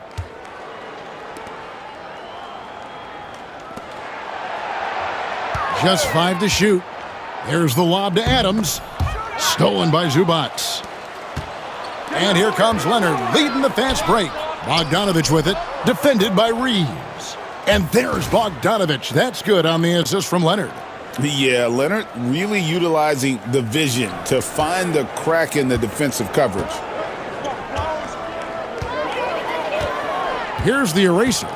Just 5 to shoot. Here's the lob to Adams. Stolen by Zubac. And here comes Leonard leading the fast break. Bogdanovich with it. Defended by Reeves. And there's Bogdanovich. That's good on the assist from Leonard. Yeah, Leonard really utilizing the vision to find the crack in the defensive coverage. Here's the eraser.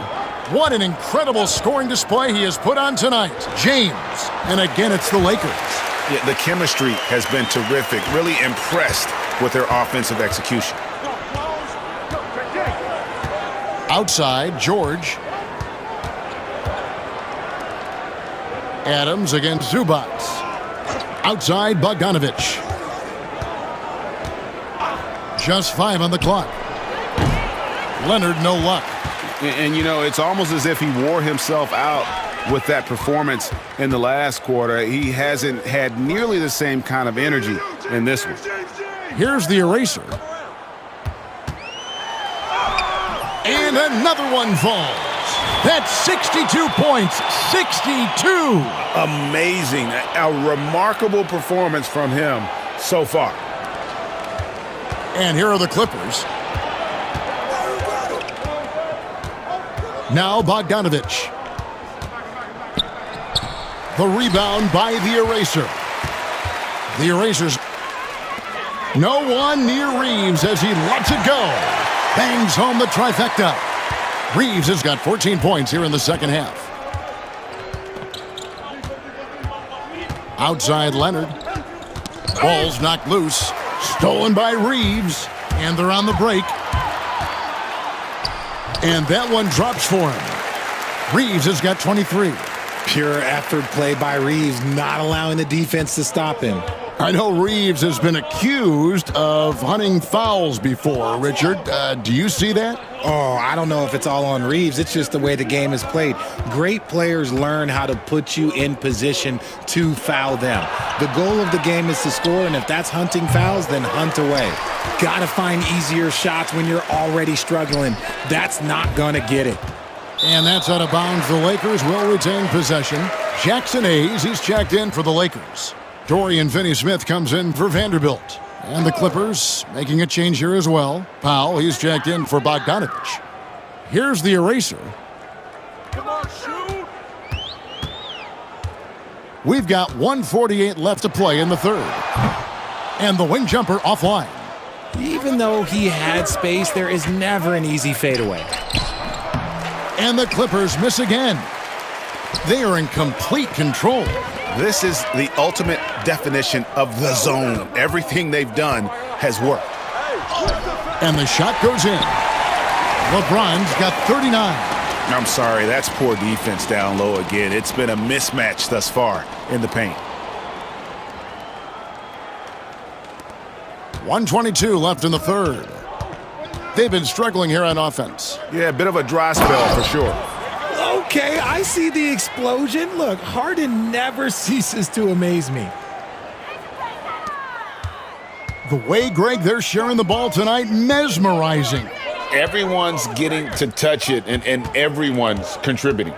What an incredible scoring display he has put on tonight. James. And again, it's the Lakers. Yeah, the chemistry has been terrific. Really impressed with their offensive execution. Outside, George. Adams against Zubac. Outside, Bogdanovich. Just 5 on the clock. Leonard, no luck. And you know, it's almost as if he wore himself out with that performance in the last quarter. He hasn't had nearly the same kind of energy in this one. Here's the eraser. And another one falls. That's 62 points. 62. Amazing. A remarkable performance from him so far. And here are the Clippers. Now Bogdanovich. The rebound by the eraser. The eraser's no one near Reeves as he lets it go. Bangs home the trifecta. Reeves has got 14 points here in the second half. Outside Leonard. Ball's knocked loose. Stolen by Reeves. And they're on the break. And that one drops for him. Reeves has got 23. Pure effort play by Reeves, not allowing the defense to stop him. I know Reeves has been accused of hunting fouls before, Richard. Do you see that? Oh, I don't know if it's all on Reeves. It's just the way the game is played. Great players learn how to put you in position to foul them. The goal of the game is to score, and if that's hunting fouls, then hunt away. Got to find easier shots when you're already struggling. That's not going to get it. And that's out of bounds. The Lakers will retain possession. Jackson Hayes, he's checked in for the Lakers. Dorian Finney-Smith comes in for Vanderbilt. And the Clippers making a change here as well. Powell, he's checked in for Bogdanovich. Here's the eraser. Come on, shoot! We've got 1:48 left to play in the third. And the wing jumper offline. Even though he had space, there is never an easy fadeaway. And the Clippers miss again. They are in complete control. This is the ultimate definition of the zone. Everything they've done has worked. And the shot goes in. LeBron's got 39. I'm sorry, that's poor defense down low again. It's been a mismatch thus far in the paint. 1:22 left in the third. They've been struggling here on offense. Yeah, a bit of a dry spell for sure. Okay, I see the explosion. Look, Harden never ceases to amaze me. The way, Greg, they're sharing the ball tonight, mesmerizing. Everyone's getting to touch it, and everyone's contributing.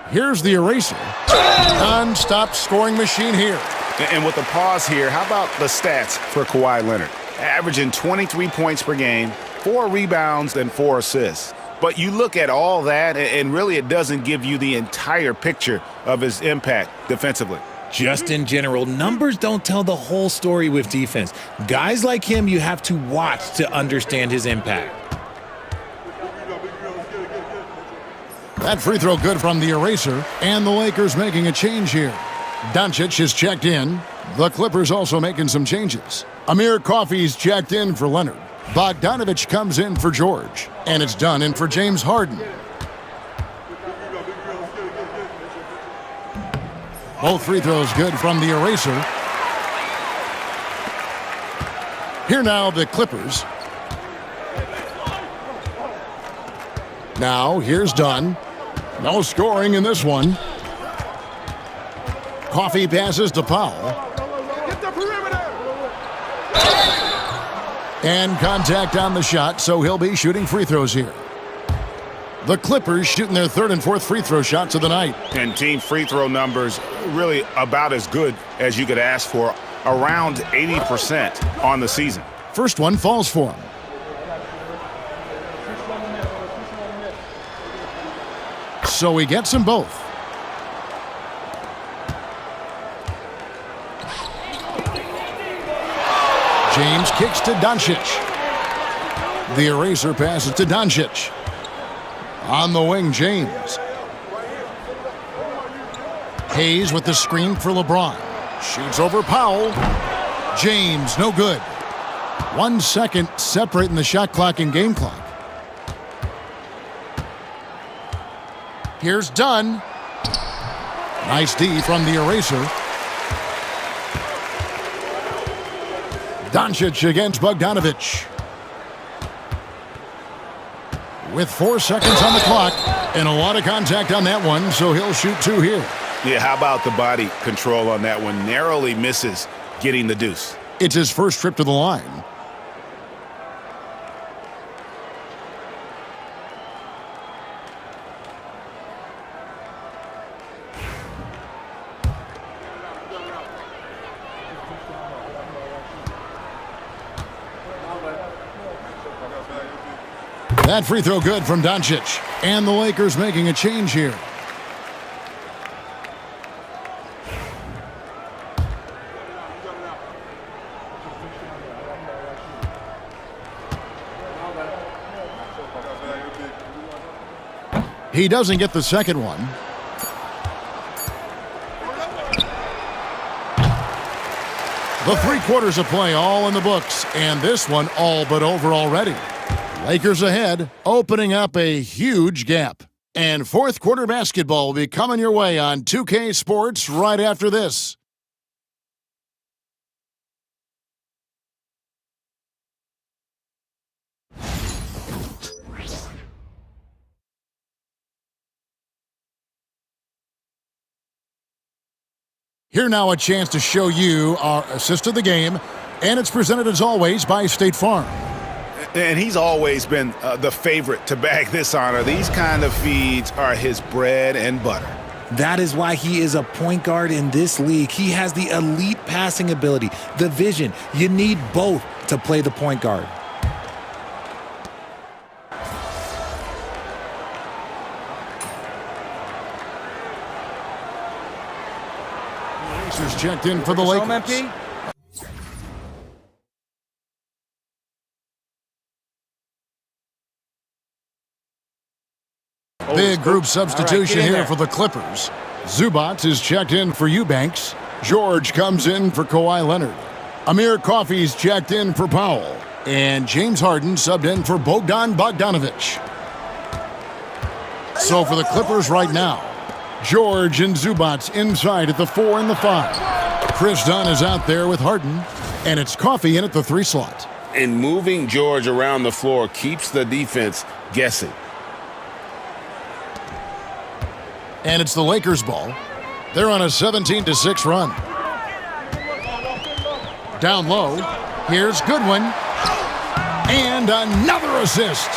Here's the eraser. Non-stop scoring machine here. And with the pause here, how about the stats for Kawhi Leonard? Averaging 23 points per game, 4 rebounds, and 4 assists. But you look at all that, and really it doesn't give you the entire picture of his impact defensively. Just in general, numbers don't tell the whole story with defense. Guys like him, you have to watch to understand his impact. That free throw good from the eraser, and the Lakers making a change here. Doncic is checked in. The Clippers also making some changes. aRcADe's checked in for Leonard. Bogdanovich comes in for George, and it's done in for James Harden. Both free throws good from the eraser. Here now the Clippers. Now here's Dunn. No scoring in this one. Coffee passes to Powell. Get the perimeter! And contact on the shot, so he'll be shooting free throws here. The Clippers shooting their third and fourth free throw shots of the night. And team free throw numbers really about as good as you could ask for, around 80% on the season. First one falls for him. So he gets them both. James kicks to Doncic. The eraser passes to Doncic. On the wing, James. Hayes with the screen for LeBron. Shoots over Powell. James, no good. 1 second separating the shot clock and game clock. Here's Dunn. Nice D from the eraser. Doncic against Bogdanovich. With 4 seconds on the clock and a lot of contact on that one, so he'll shoot two here. Yeah, how about the body control on that one? Narrowly misses getting the deuce. It's his first trip to the line. That free throw good from Doncic. And the Lakers making a change here. He doesn't get the second one. The 3 quarters of play all in the books, and this one all but over already. Lakers ahead, opening up a huge gap. And fourth quarter basketball will be coming your way on 2K Sports right after this. Here now a chance to show you our assist of the game, and it's presented as always by State Farm. And he's always been the favorite to bag this honor. These kind of feeds are his bread and butter. That is why he is a point guard in this league. He has the elite passing ability, the vision. You need both to play the point guard. Racers checked in for the Lakers. Big group substitution here for the Clippers. Zubac is checked in for Eubanks. George comes in for Kawhi Leonard. aRcADe's checked in for Powell. And James Harden subbed in for Bogdanovich. So for the Clippers right now, George and Zubac inside at the 4 and the 5. Chris Dunn is out there with Harden. And it's Coffee in at the 3 slot. And moving George around the floor keeps the defense guessing. And it's the Lakers ball. They're on a 17-6 run. Down low. Here's Goodwin. And another assist.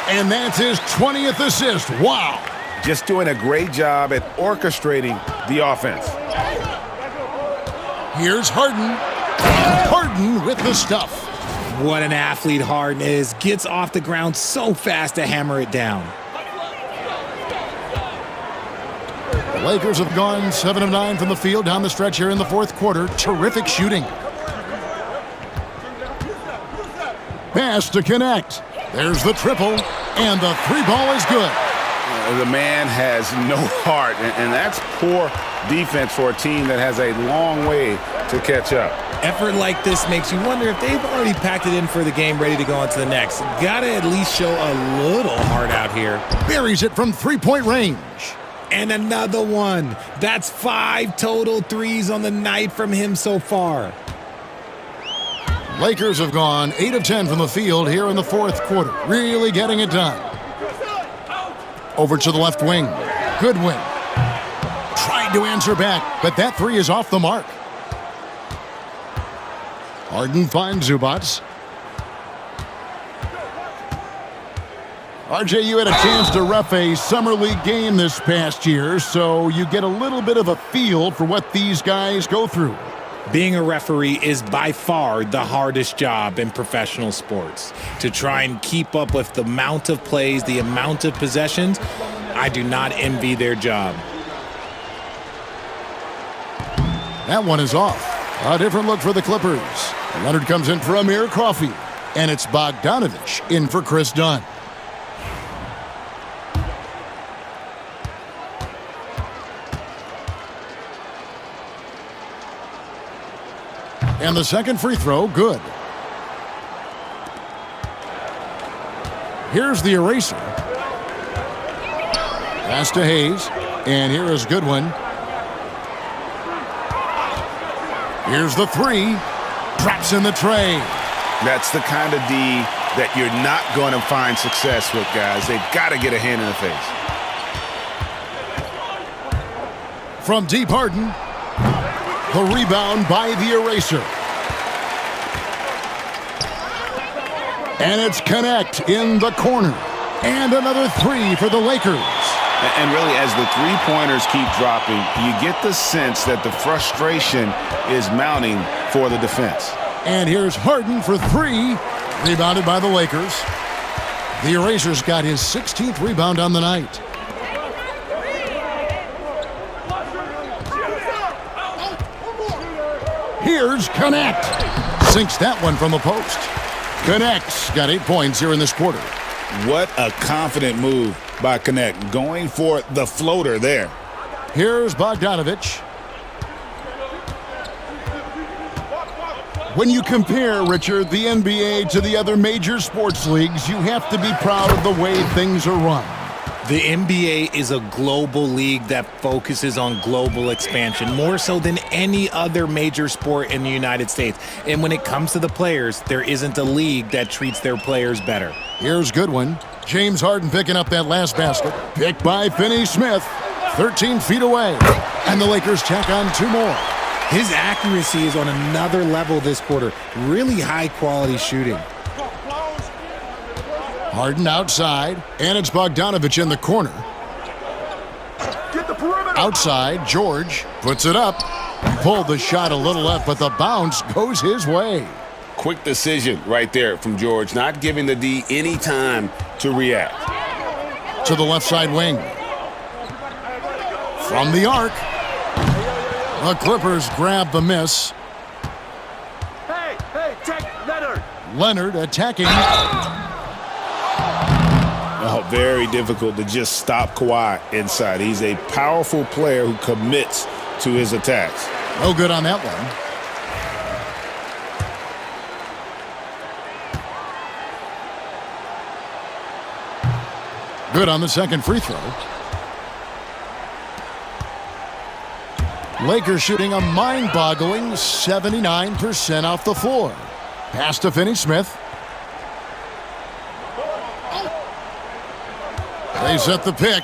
And that's his 20th assist. Wow. Just doing a great job at orchestrating the offense. Here's Harden. And Harden with the stuff. What an athlete Harden is. Gets off the ground so fast to hammer it down. Lakers have gone 7 of 9 from the field down the stretch here in the fourth quarter. Terrific shooting. Pass to connect. There's the triple, and the three ball is good. The man has no heart, and that's poor defense for a team that has a long way to catch up. Effort like this makes you wonder if they've already packed it in for the game, ready to go on to the next. Gotta at least show a little heart out here. Buries it from three-point range. And another one. That's 5 total threes on the night from him so far. Lakers have gone 8 of 10 from the field here in the fourth quarter. Really getting it done. Over to the left wing. Goodwin. Tried to answer back, but that three is off the mark. Harden finds Zubac. RJ, you had a chance to ref a summer league game this past year, so you get a little bit of a feel for what these guys go through. Being a referee is by far the hardest job in professional sports. To try and keep up with the amount of plays, the amount of possessions, I do not envy their job. That one is off. A different look for the Clippers. Leonard comes in for Amir Coffey, and it's Bogdanovich in for Chris Dunn. And the second free throw, good. Here's the eraser. Pass to Hayes, and here is Goodwin. Here's the three. Drops in the tray. That's the kind of D that you're not going to find success with, guys. They've got to get a hand in the face. From deep, Harden. The rebound by the eraser. And it's Connect in the corner. And another three for the Lakers. And really, as the three-pointers keep dropping, you get the sense that the frustration is mounting for the defense. And here's Harden for three. Rebounded by the Lakers. The eraser's got his 16th rebound on the night. Here's Connect. Sinks that one from the post. Connect's got 8 points here in this quarter. What a confident move by Connect, going for the floater there. Here's Bogdanovich. When you compare, Richard, the NBA to the other major sports leagues, you have to be proud of the way things are run. The NBA is a global league that focuses on global expansion, more so than any other major sport in the United States. And when it comes to the players, there isn't a league that treats their players better. Here's Goodwin. James Harden picking up that last basket. Picked by Finney-Smith. 13 feet away. And the Lakers tack on 2 more. His accuracy is on another level this quarter. Really high-quality shooting. Harden outside, and it's Bogdanovich in the corner. Outside, George puts it up. Pulled the shot a little left, but the bounce goes his way. Quick decision right there from George, not giving the D any time to react. To the left side wing. From the arc. The Clippers grab the miss. Hey, take Leonard. Leonard attacking. Oh, very difficult to just stop Kawhi inside. He's a powerful player who commits to his attacks. No good on that one. Good on the second free throw. Lakers shooting a mind-boggling 79% off the floor. Pass to Finney-Smith. They set the pick.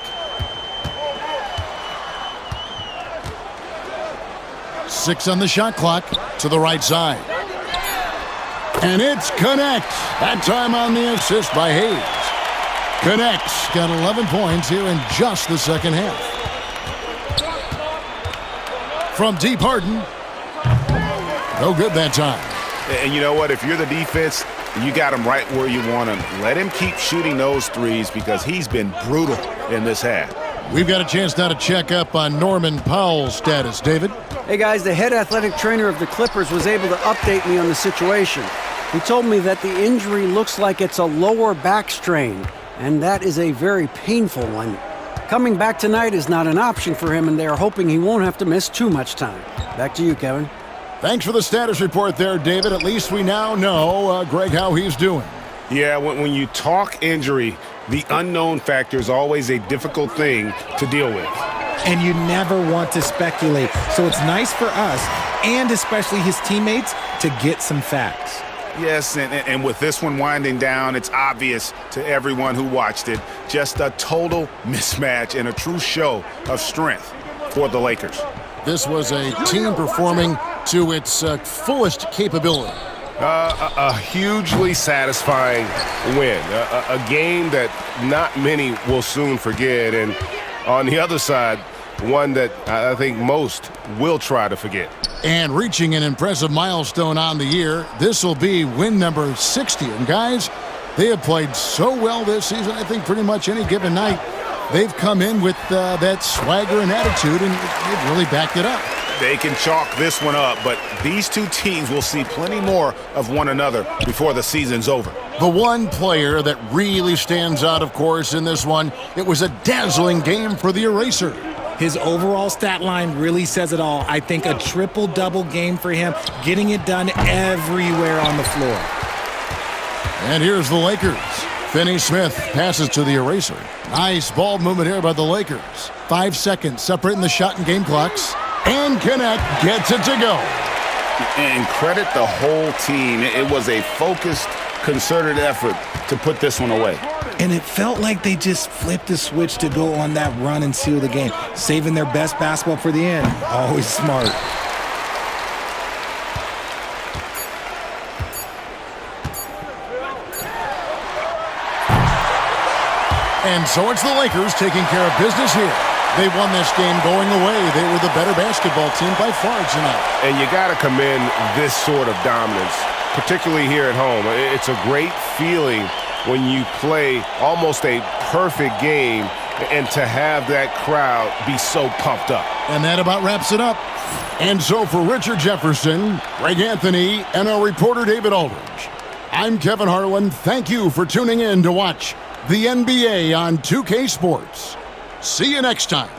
6 on the shot clock to the right side. And it's Connect. That time on the assist by Hayes. Connect's got 11 points here in just the second half. From deep, Harden. No good that time. And you know what? If you're the defense, you got him right where you want him. Let him keep shooting those threes because he's been brutal in this half. We've got a chance now to check up on Norman Powell's status. David? Hey guys, the head athletic trainer of the Clippers was able to update me on the situation. He told me that the injury looks like it's a lower back strain, and that is a very painful one. Coming back tonight is not an option for him, and they are hoping he won't have to miss too much time. Back to you, Kevin. Thanks for the status report there, David. At least we now know, Greg, how he's doing. Yeah, when you talk injury, the unknown factor is always a difficult thing to deal with. And you never want to speculate. So it's nice for us, and especially his teammates, to get some facts. Yes, and with this one winding down, it's obvious to everyone who watched it, just a total mismatch and a true show of strength for the Lakers. This was a team performing to its fullest capability. A hugely satisfying win, a game that not many will soon forget, and on the other side, one that I think most will try to forget. And reaching an impressive milestone on the year, this will be win number 60. And guys, they have played so well this season, I think pretty much any given night, they've come in with that swagger and attitude, and they've really backed it up. They can chalk this one up, but these two teams will see plenty more of one another before the season's over. The one player that really stands out, of course, in this one, it was a dazzling game for the Eraser. His overall stat line really says it all. I think a triple-double game for him, getting it done everywhere on the floor. And here's the Lakers. Finney Smith passes to the Eraser. Nice ball movement here by the Lakers. 5 seconds separating the shot and game clocks. And Connect gets it to go. And credit the whole team. It was a focused, concerted effort to put this one away. And it felt like they just flipped the switch to go on that run and seal the game. Saving their best basketball for the end. Always smart. And so it's the Lakers taking care of business here. They won this game going away. They were the better basketball team by far tonight. And you got to commend this sort of dominance, particularly here at home. It's a great feeling when you play almost a perfect game and to have that crowd be so pumped up. And that about wraps it up. And so for Richard Jefferson, Greg Anthony, and our reporter David Aldridge, I'm Kevin Harlan. Thank you for tuning in to watch the NBA on 2K Sports. See you next time.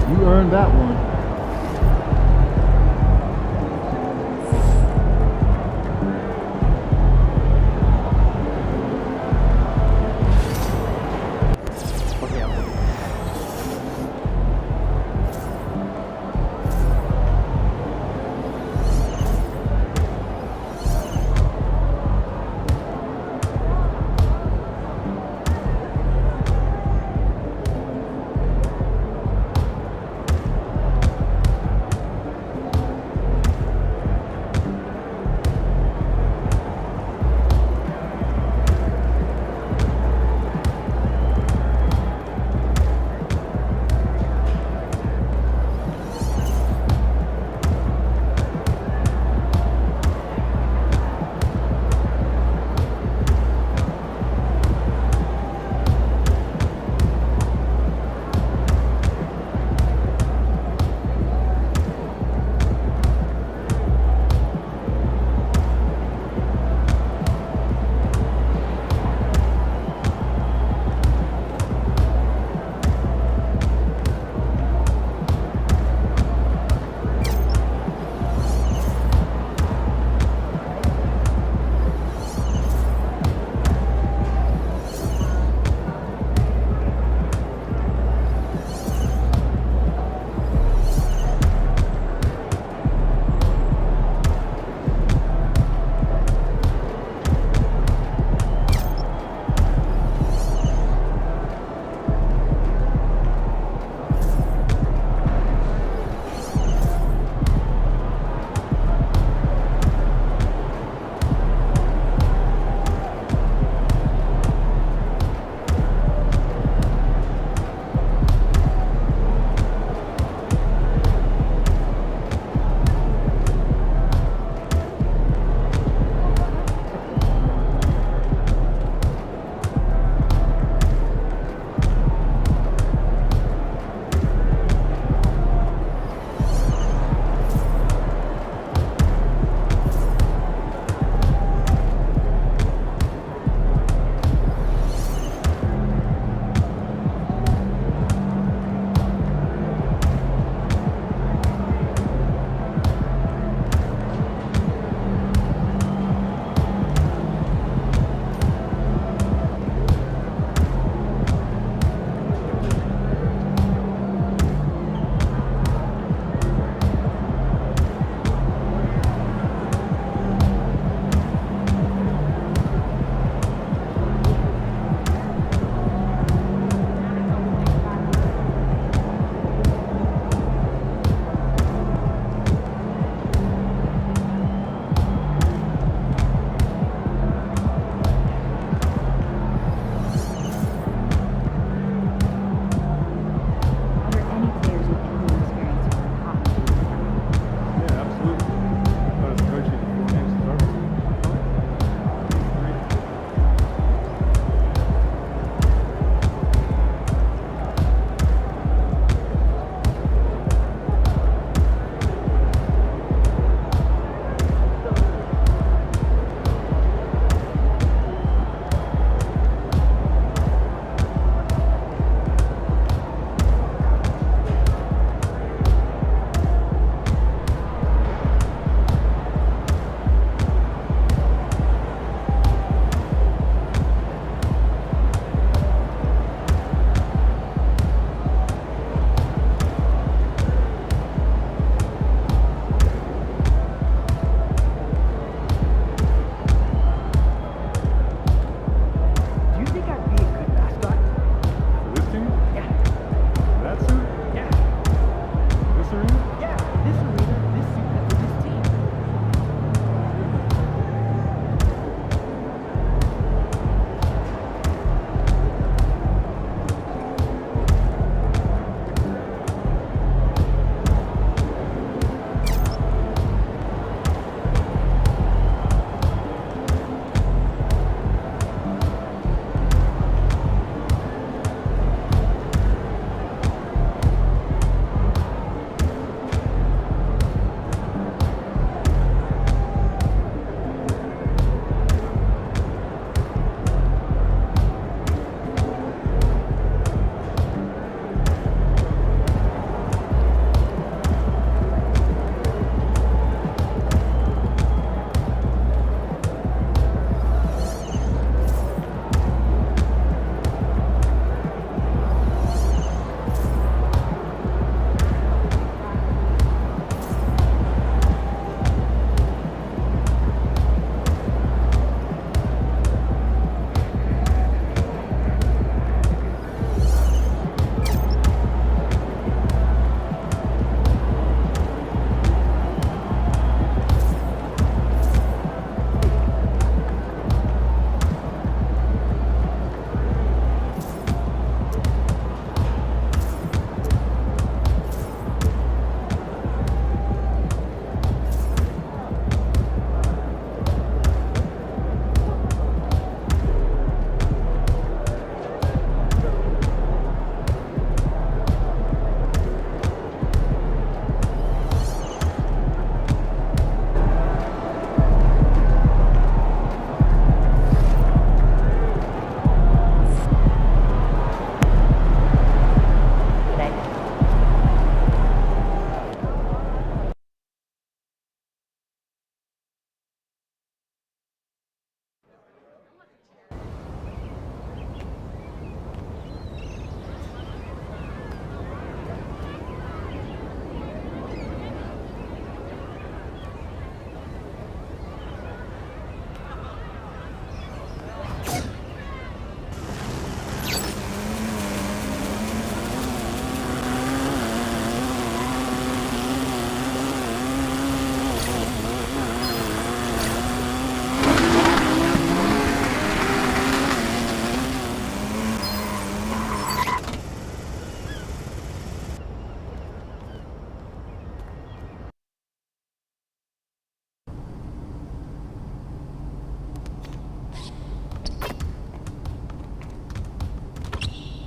You earned that one.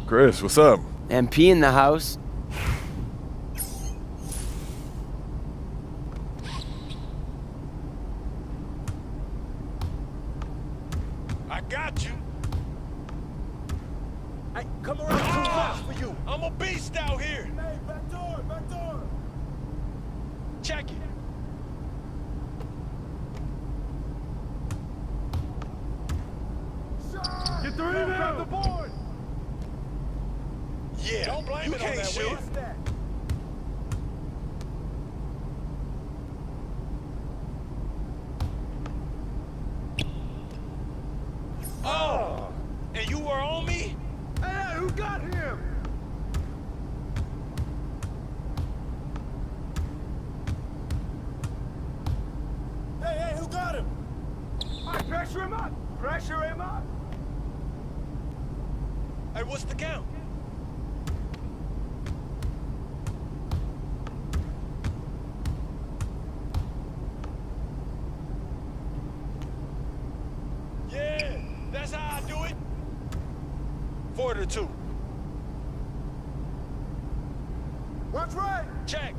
Chris, what's up? MP in the house. I got you. Hey, come around too much for you. I'm a beast out here. Hey, back door, back door. Check it. Get the rebound. Grab the board. Yeah, don't blame it on that shoot. Oh, and you were on me? Hey, who got him? Hey, who got him? All right, pressure him up. Pressure him up. Hey, what's the count? Yeah, that's how I do it. 4-2. That's right. Check.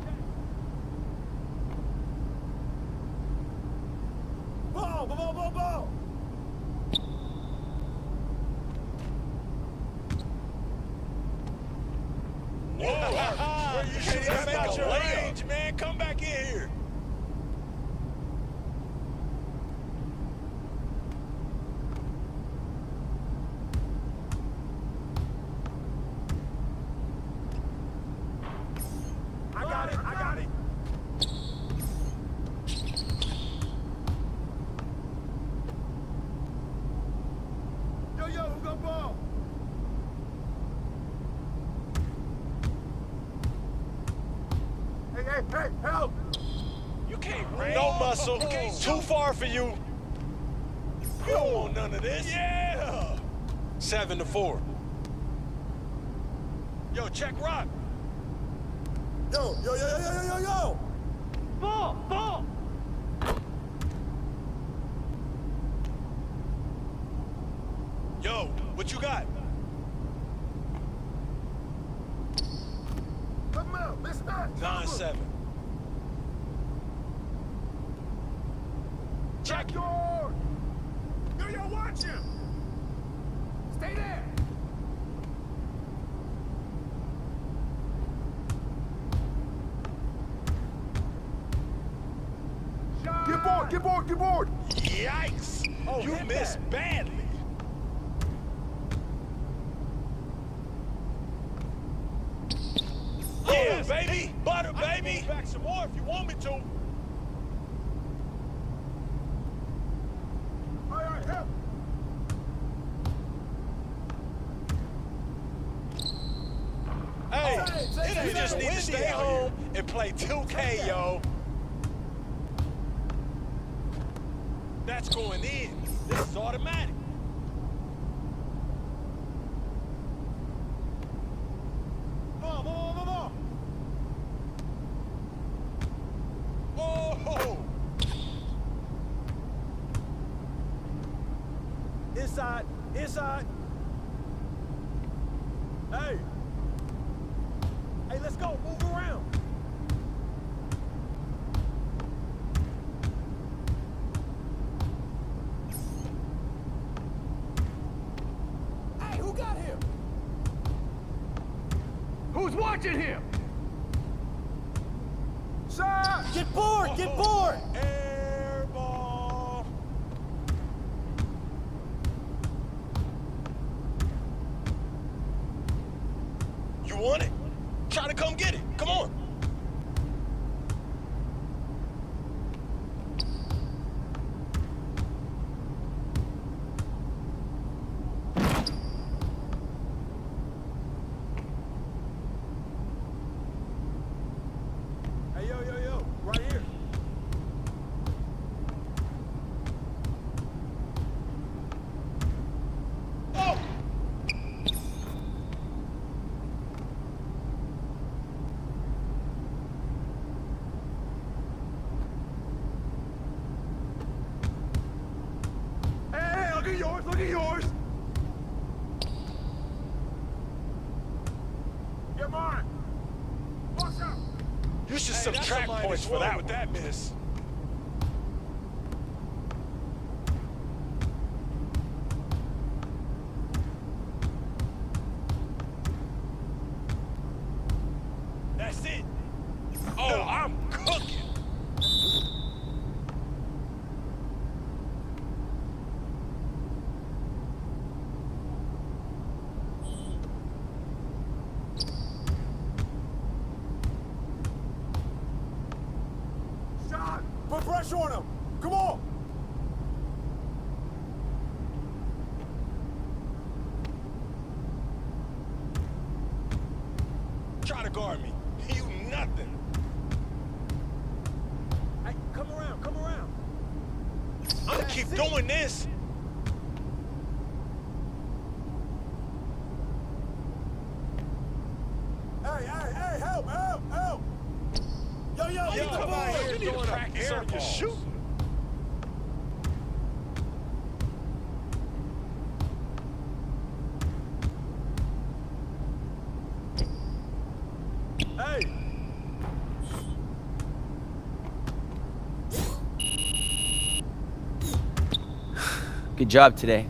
Ball, ball, ball, ball. Whoa, you should have make a range, man. Come back in here. I got it, I got it. Yo, who got ball? Hey, help! You can't run. No muscle. Too far for you. You don't want none of this. Yeah! 7-4. Yo, check rock. Yo! Ball! Yo, what you got? Come out, let's not. 9-7. Check your. Yo, watch him. Stay there. Get board. Yikes. Oh, you missed badly. Yeah, baby. Butter, baby. Back some more if you want me to. All right, help. Hey, you just need to stay home and play 2K, yo. That's going in. This is automatic. More. Oh! Inside. Hey, let's go. Move around. Hey, who got him? Who's watching him? Shot! Get board! Air ball. You want it? Try to come get it. Come on. Hey, yo, right here. You should subtract points for that with that miss. That's it. Oh, I'm cooking. Shot! Put pressure on him! Come on! Try to guard me. You nothing. Hey, come around, come around. I'm gonna keep doing this. Hey, help, help, help! Yo, get the Come ball! on, you need to practice on your shooting. Hey! Good job today.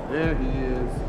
There he is.